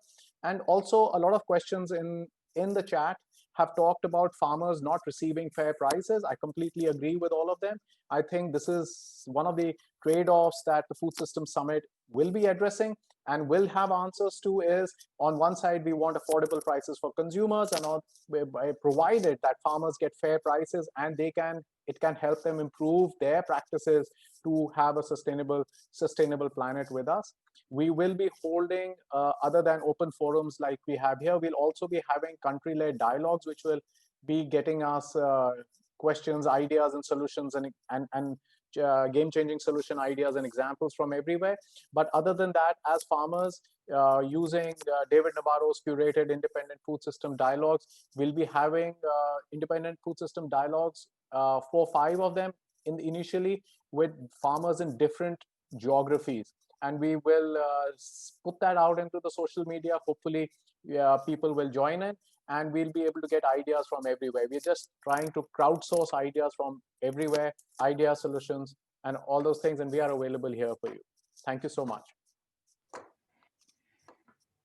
And also a lot of questions in the chat have talked about farmers not receiving fair prices. I completely agree with all of them. I think this is one of the trade-offs that the Food Systems Summit will be addressing and will have answers to. Is on one side, we want affordable prices for consumers, and provided that farmers get fair prices and it can help them improve their practices to have a sustainable planet with us. We will be holding, other than open forums like we have here, we'll also be having country-led dialogues, which will be getting us questions, ideas, and solutions, and game-changing solution ideas and examples from everywhere. But other than that, as farmers, using David Nabarro's curated independent food system dialogues, we'll be having independent food system dialogues, 5 of them initially, with farmers in different geographies. And we will put that out into the social media. Hopefully, people will join in, and we'll be able to get ideas from everywhere. We're just trying to crowdsource ideas from everywhere, ideas, solutions, and all those things. And we are available here for you. Thank you so much.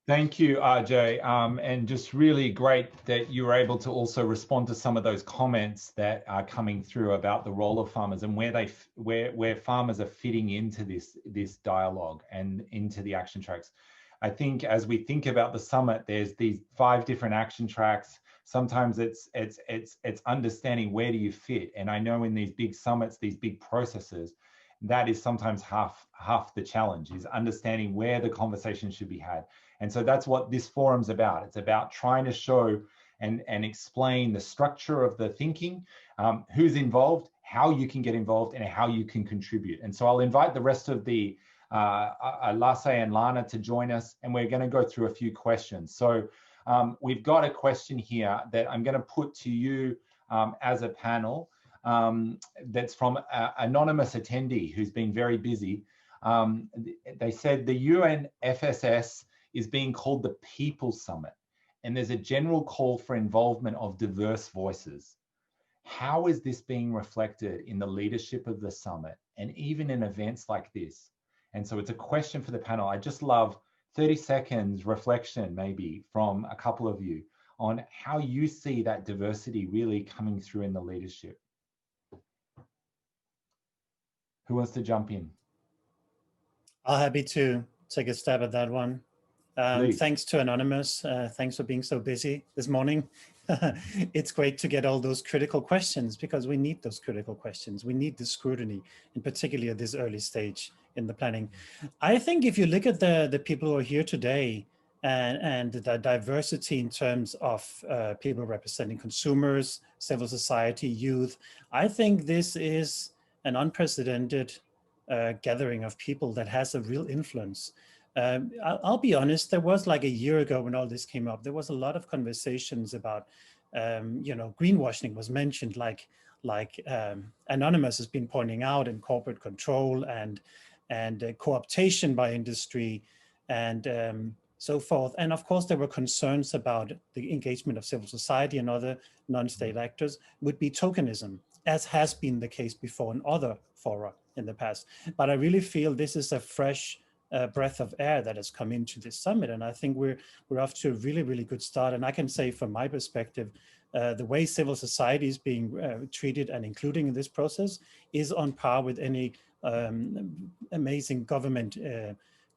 Thank you, Ajay. And just really great that you were able to also respond to some of those comments that are coming through about the role of farmers and where farmers are fitting into this dialogue and into the action tracks. I think as we think about the summit, there's these 5 different action tracks. Sometimes it's understanding where do you fit. And I know in these big summits, these big processes, that is sometimes half the challenge, is understanding where the conversation should be had. And so that's what this forum's about. It's about trying to show and explain the structure of the thinking, who's involved, how you can get involved, and how you can contribute. And so I'll invite the rest of the Lasse and Lana to join us, and we're going to go through a few questions. So we've got a question here that I'm going to put to you as a panel. That's from an anonymous attendee who's been very busy. They said the UNFSS is being called the People's Summit, and there's a general call for involvement of diverse voices. How is this being reflected in the leadership of the summit and even in events like this? And so it's a question for the panel. I just love 30 seconds reflection maybe from a couple of you on how you see that diversity really coming through in the leadership. Who wants to jump in? I'm happy to take a stab at that one. Thanks to Anonymous. Thanks for being so busy this morning. It's great to get all those critical questions, because we need those critical questions. We need the scrutiny, in particular at this early stage in the planning. I think if you look at the people who are here today and the diversity in terms of people representing consumers, civil society, youth, I think this is an unprecedented gathering of people that has a real influence. I'll be honest, there was like a year ago when all this came up, there was a lot of conversations about, greenwashing was mentioned, like Anonymous has been pointing out, in corporate control and co-optation by industry and so forth. And of course, there were concerns about the engagement of civil society and other non-state actors would be tokenism, as has been the case before in other fora in the past. But I really feel this is a fresh breath of air that has come into this summit. And I think we're off to a really, really good start. And I can say from my perspective, the way civil society is being treated and including in this process is on par with any amazing government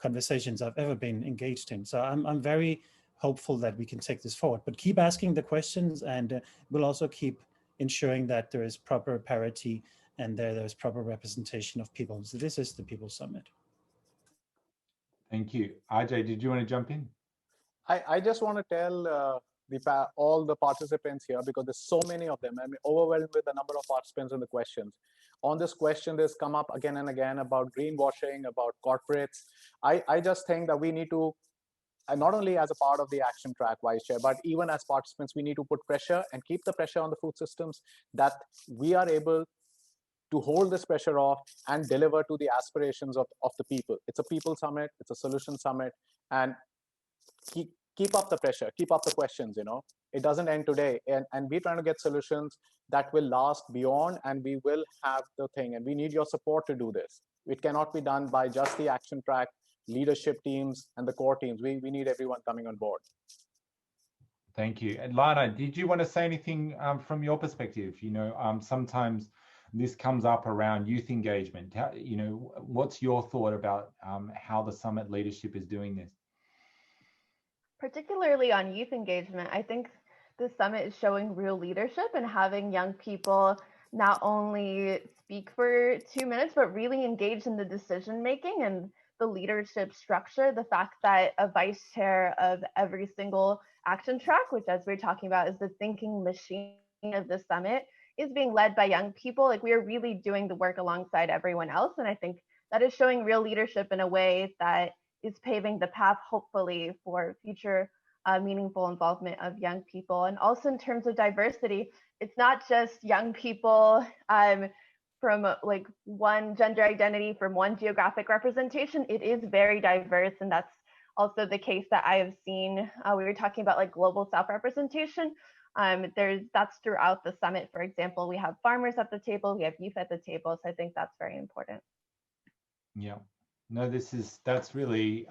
conversations I've ever been engaged in. So I'm very hopeful that we can take this forward, but keep asking the questions, and we'll also keep ensuring that there is proper parity and there's proper representation of people. So this is the People's Summit. Thank you. Ajay, did you want to jump in? I just want to tell all the participants here, because there's so many of them. I'm overwhelmed with the number of participants and the questions. On this question, there's come up again and again about greenwashing, about corporates. I just think that we need to, not only as a part of the action track, Vice Chair, but even as participants, we need to put pressure and keep the pressure on the food systems, that we are able to hold this pressure off and deliver to the aspirations of the people. It's a people summit, it's a solution summit, and keep up the pressure, keep up the questions, It doesn't end today. And we're trying to get solutions that will last beyond, and we will have the thing. And we need your support to do this. It cannot be done by just the action track, leadership teams, and the core teams. We need everyone coming on board. Thank you. And Lana, did you want to say anything from your perspective? You know, sometimes this comes up around youth engagement. How, you know, what's your thought about how the summit leadership is doing this? Particularly on youth engagement, I think the summit is showing real leadership and having young people not only speak for 2 minutes, but really engage in the decision making and the leadership structure. The fact that a vice chair of every single action track, which as we're talking about is the thinking machine of the summit, is being led by young people. Like, we are really doing the work alongside everyone else. And I think that is showing real leadership in a way that is paving the path, hopefully, for future meaningful involvement of young people. And also in terms of diversity, it's not just young people from like one gender identity, from one geographic representation. It is very diverse, and that's also the case that I have seen. We were talking about like global South representation. That's throughout the summit. For example, we have farmers at the table, we have youth at the table. So I think that's very important. Yeah. No, that's really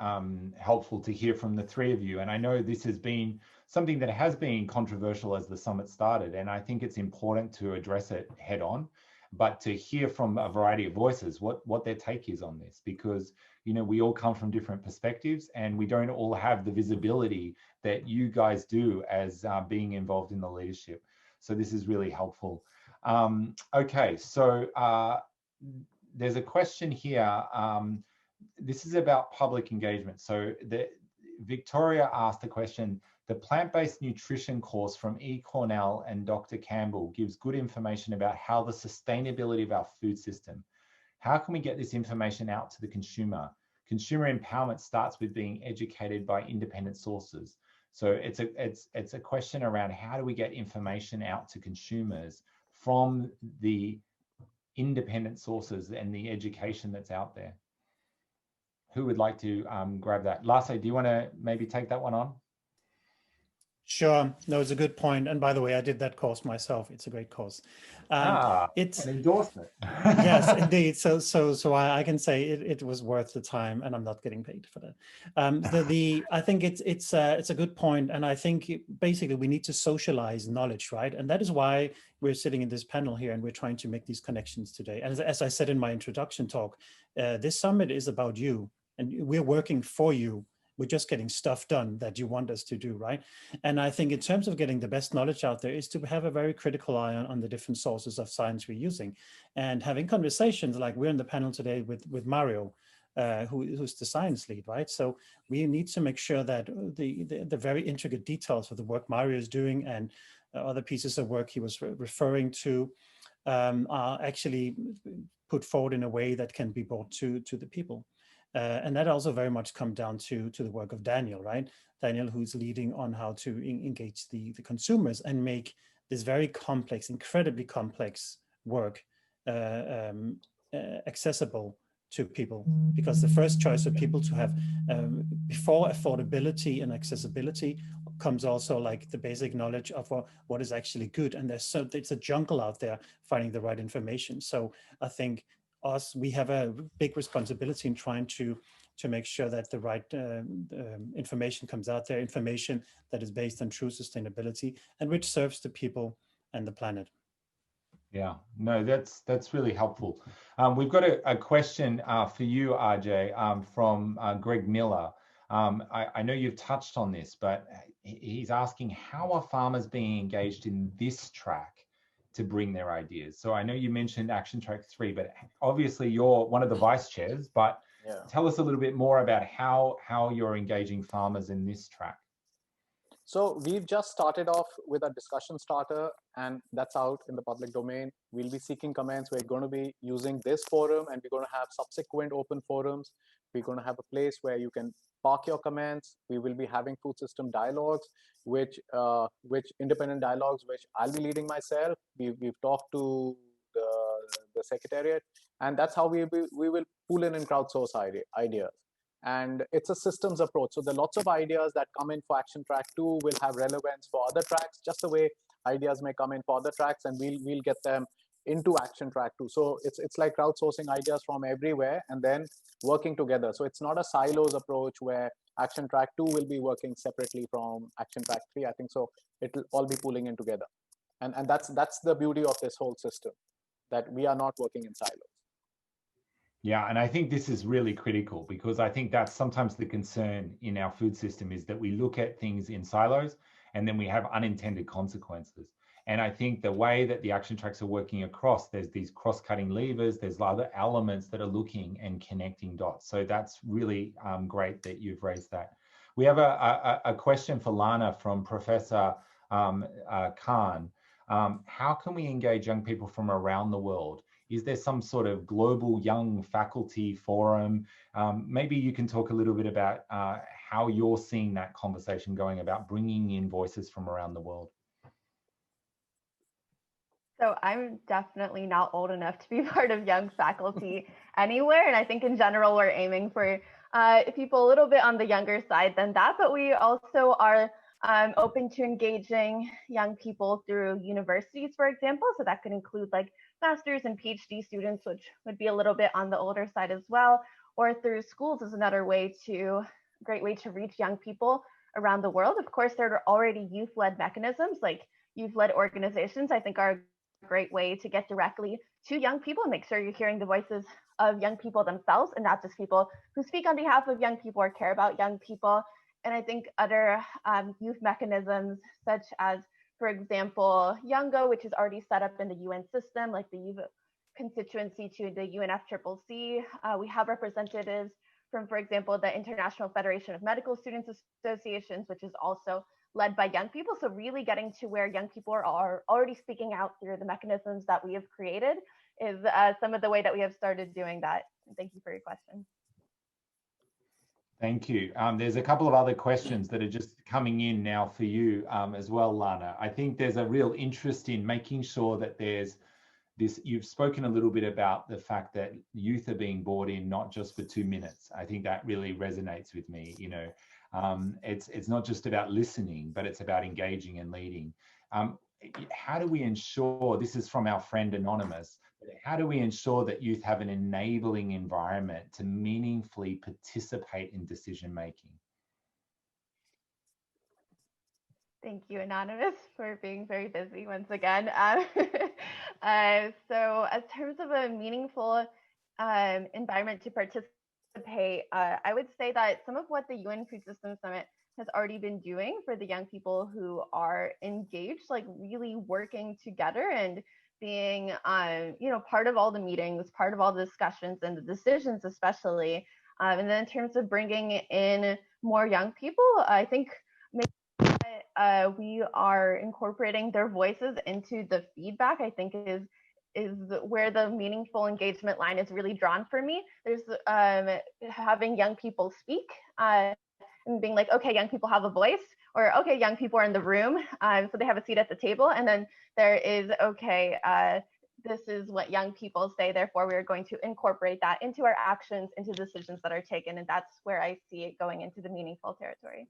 helpful to hear from the three of you. And I know this has been something that has been controversial as the summit started, and I think it's important to address it head on, but to hear from a variety of voices what their take is on this, because, you know, we all come from different perspectives and we don't all have the visibility that you guys do as being involved in the leadership. So this is really helpful. Okay, so there's a question here. This is about public engagement. So Victoria asked the question, the plant-based nutrition course from E. Cornell and Dr. Campbell gives good information about how the sustainability of our food system. How can we get this information out to the consumer? Consumer empowerment starts with being educated by independent sources. So it's a question around how do we get information out to consumers from the independent sources and the education that's out there. Who would like to grab that? Lasse, do you want to maybe take that one on? Sure. No, it's a good point. And by the way, I did that course myself. It's a great course. It's an endorsement. Yes, indeed. So I can say it was worth the time, and I'm not getting paid for that. I think it's a good point, and I think basically we need to socialize knowledge, right? And that is why we're sitting in this panel here, and we're trying to make these connections today. And as I said in my introduction talk, this summit is about you, and we're working for you. We're just getting stuff done that you want us to do, right? And I think in terms of getting the best knowledge out there is to have a very critical eye on the different sources of science we're using, and having conversations like we're in the panel today with Mario, who's the science lead, right? So we need to make sure that the very intricate details of the work Mario is doing and other pieces of work he was referring to are actually put forward in a way that can be brought to the people. And that also very much comes down to the work of Daniel, right? Daniel, who's leading on how to engage the consumers and make this very complex, incredibly complex work accessible to people. Because the first choice of people to have, before affordability and accessibility, comes also like the basic knowledge of what is actually good. And it's a jungle out there finding the right information. So I think we have a big responsibility in trying to make sure that the right information comes out there, information that is based on true sustainability and which serves the people and the planet. Yeah, no, that's really helpful. We've got a question for you, Ajay, from Greg Miller. I know you've touched on this, but he's asking, how are farmers being engaged in this track to bring their ideas? So I know you mentioned Action Track 3, but obviously you're one of the vice chairs, but tell us a little bit more about how you're engaging farmers in this track. So we've just started off with a discussion starter, and that's out in the public domain. We'll be seeking comments. We're going to be using this forum, and we're going to have subsequent open forums. We're going to have a place where you can park your comments. We will be having food system dialogues, which independent dialogues, which I'll be leading myself. We've talked to the secretariat, and that's how we will pull in and crowdsource ideas. And it's a systems approach. So there are lots of ideas that come in for Action Track 2 will have relevance for other tracks, just the way ideas may come in for other tracks, and we'll get them into Action Track 2. So it's like crowdsourcing ideas from everywhere and then working together. So it's not a silos approach where Action Track 2 will be working separately from Action Track 3. I think so it'll all be pooling in together. And that's the beauty of this whole system, that we are not working in silos. Yeah, and I think this is really critical, because I think that's sometimes the concern in our food system, is that we look at things in silos and then we have unintended consequences. And I think the way that the action tracks are working across, there's these cross-cutting levers, there's other elements that are looking and connecting dots. So that's really great that you've raised that. We have a question for Lana from Professor Khan. How can we engage young people from around the world? Is there some sort of global young faculty forum? Maybe you can talk a little bit about how you're seeing that conversation going about bringing in voices from around the world. So I'm definitely not old enough to be part of young faculty anywhere. And I think in general, we're aiming for people a little bit on the younger side than that. But we also are open to engaging young people through universities, for example. So that could include like master's and PhD students, which would be a little bit on the older side as well. Or through schools is another great way to reach young people around the world. Of course, there are already youth-led mechanisms, like youth-led organizations, I think are a great way to get directly to young people and make sure you're hearing the voices of young people themselves and not just people who speak on behalf of young people or care about young people. And I think other youth mechanisms, such as, for example, Youngo, which is already set up in the UN system, like the youth constituency to the UNFCCC. We have representatives from, for example, the International Federation of Medical Students Associations, which is also led by young people. So really getting to where young people are already speaking out through the mechanisms that we have created is some of the way that we have started doing that. Thank you for your question. Thank you. There's a couple of other questions that are just coming in now for you as well, Lana. I think there's a real interest in making sure that there's this, you've spoken a little bit about the fact that youth are being brought in not just for 2 minutes. I think that really resonates with me. You know, it's not just about listening, but it's about engaging and leading. How do we ensure, this is from our friend Anonymous, how do we ensure that youth have an enabling environment to meaningfully participate in decision making? Thank you, Anonymous, for being very busy once again. So as terms of a meaningful environment to participate, I would say that some of what the UN Food Systems Summit has already been doing for the young people who are engaged, like really working together and being, part of all the meetings, part of all the discussions and the decisions, especially. And then in terms of bringing in more young people, I think we are incorporating their voices into the feedback, I think is where the meaningful engagement line is really drawn for me. There's having young people speak and being like, okay, young people have a voice, or okay, young people are in the room, so they have a seat at the table. And then there is, okay, this is what young people say, therefore we're going to incorporate that into our actions, into decisions that are taken. And that's where I see it going into the meaningful territory.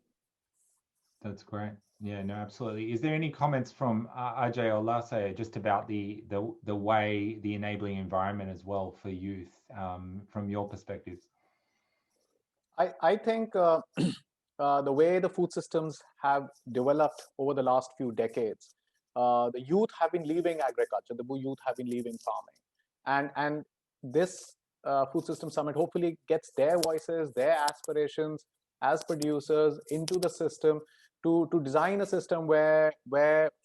That's great. Yeah, no, absolutely. Is there any comments from Ajay or Lasse just about the way, the enabling environment as well for youth from your perspectives? I think the way the food systems have developed over the last few decades, the youth have been leaving agriculture, the youth have been leaving farming. And this Food System Summit hopefully gets their voices, their aspirations as producers into the system to design a system where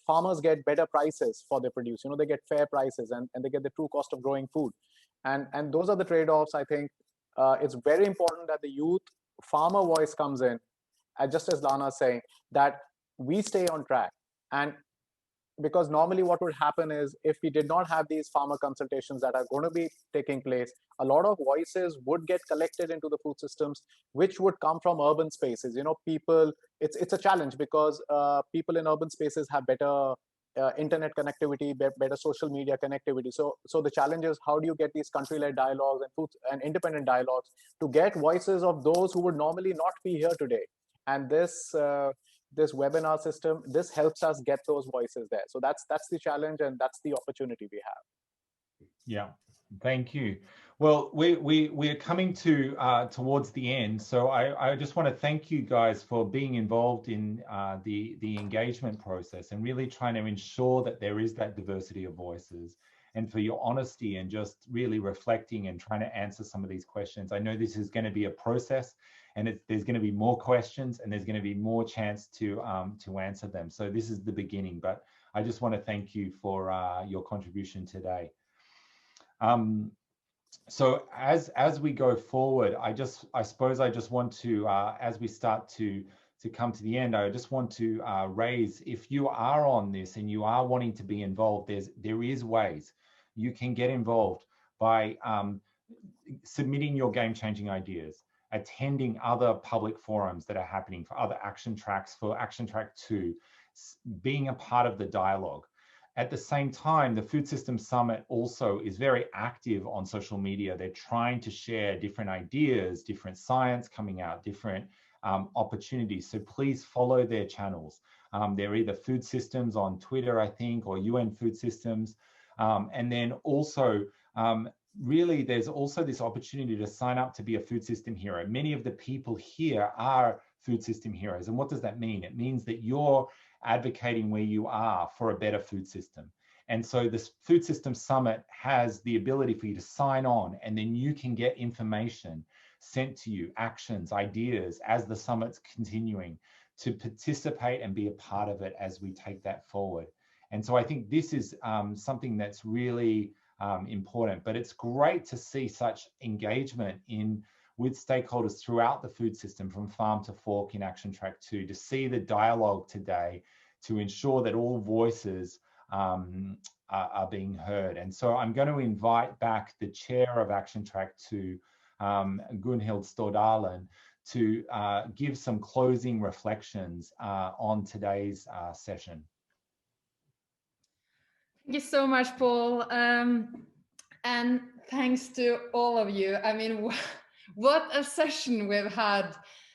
farmers get better prices for their produce. You know, they get fair prices and they get the true cost of growing food. And those are the trade-offs. I think it's very important that the youth farmer voice comes in, just as Lana is saying, that we stay on track. And because normally what would happen is, if we did not have these farmer consultations that are going to be taking place, a lot of voices would get collected into the food systems, which would come from urban spaces. You know, people, it's a challenge because people in urban spaces have better internet connectivity, better social media connectivity. So the challenge is, how do you get these country-led dialogues and food and independent dialogues to get voices of those who would normally not be here today? And this webinar system, this helps us get those voices there. So that's the challenge, and that's the opportunity we have. Yeah, thank you. Well, we're coming to towards the end, so I just want to thank you guys for being involved in the engagement process and really trying to ensure that there is that diversity of voices, and for your honesty and just really reflecting and trying to answer some of these questions. I know this is going to be a process, and there's going to be more questions, and there's going to be more chance to answer them. So this is the beginning, but I just want to thank you for your contribution today. So as we go forward, I suppose I just want to, as we start to come to the end, I just want to raise, if you are on this and you are wanting to be involved, there is ways you can get involved by submitting your game-changing ideas, attending other public forums that are happening for other action tracks, for Action Track 2, being a part of the dialogue. At the same time, the Food Systems Summit also is very active on social media. They're trying to share different ideas, different science coming out, different opportunities. So please follow their channels. They're either Food Systems on Twitter, I think, or UN Food Systems. And then also, really, there's also this opportunity to sign up to be a food system hero. Many of the people here are food system heroes. And what does that mean? It means that you're advocating where you are for a better food system. And so this Food Systems Summit has the ability for you to sign on, and then you can get information sent to you, actions, ideas, as the summit's continuing, to participate and be a part of it as we take that forward. And so I think this is something that's really important, but it's great to see such engagement with stakeholders throughout the food system, from farm to fork in Action Track 2, to see the dialogue today to ensure that all voices are being heard. And so I'm going to invite back the chair of Action Track 2, Gunhild Stordalen, to give some closing reflections on today's session. Thank you so much, Paul. And thanks to all of you. I mean, what a session we've had.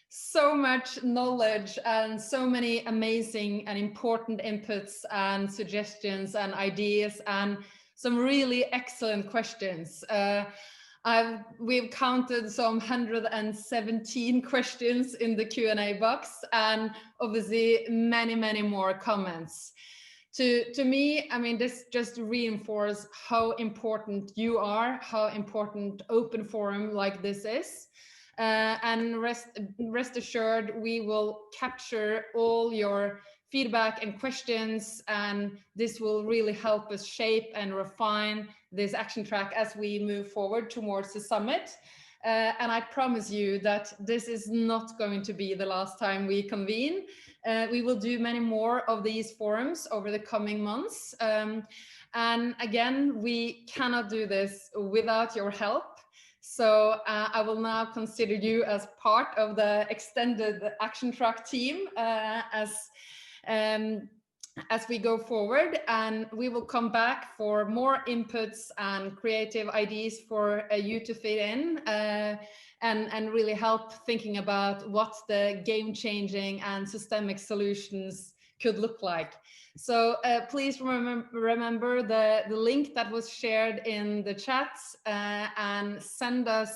So much knowledge and so many amazing and important inputs and suggestions and ideas, and some really excellent questions. We've counted some 117 questions in the Q&A box, and obviously many, many more comments. To me, I mean, this just reinforces how important you are, how important open forum like this is. And rest assured, we will capture all your feedback and questions, and this will really help us shape and refine this action track as we move forward towards the summit. And I promise you that this is not going to be the last time we convene. We will do many more of these forums over the coming months. And again, we cannot do this without your help. So I will now consider you as part of the extended action track team as we go forward, and we will come back for more inputs and creative ideas for you to fit in and really help thinking about what the game-changing and systemic solutions could look like. So please remember the link that was shared in the chat, and send us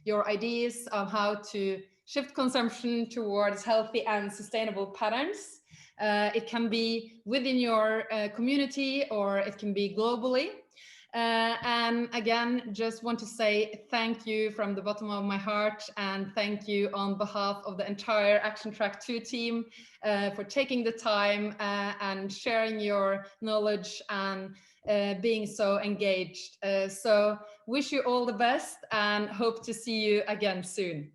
your ideas of how to shift consumption towards healthy and sustainable patterns. It can be within your community, or it can be globally. And again, just want to say thank you from the bottom of my heart, and thank you on behalf of the entire Action Track 2 team for taking the time and sharing your knowledge and being so engaged. So wish you all the best and hope to see you again soon.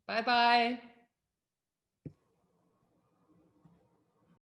Bye-bye.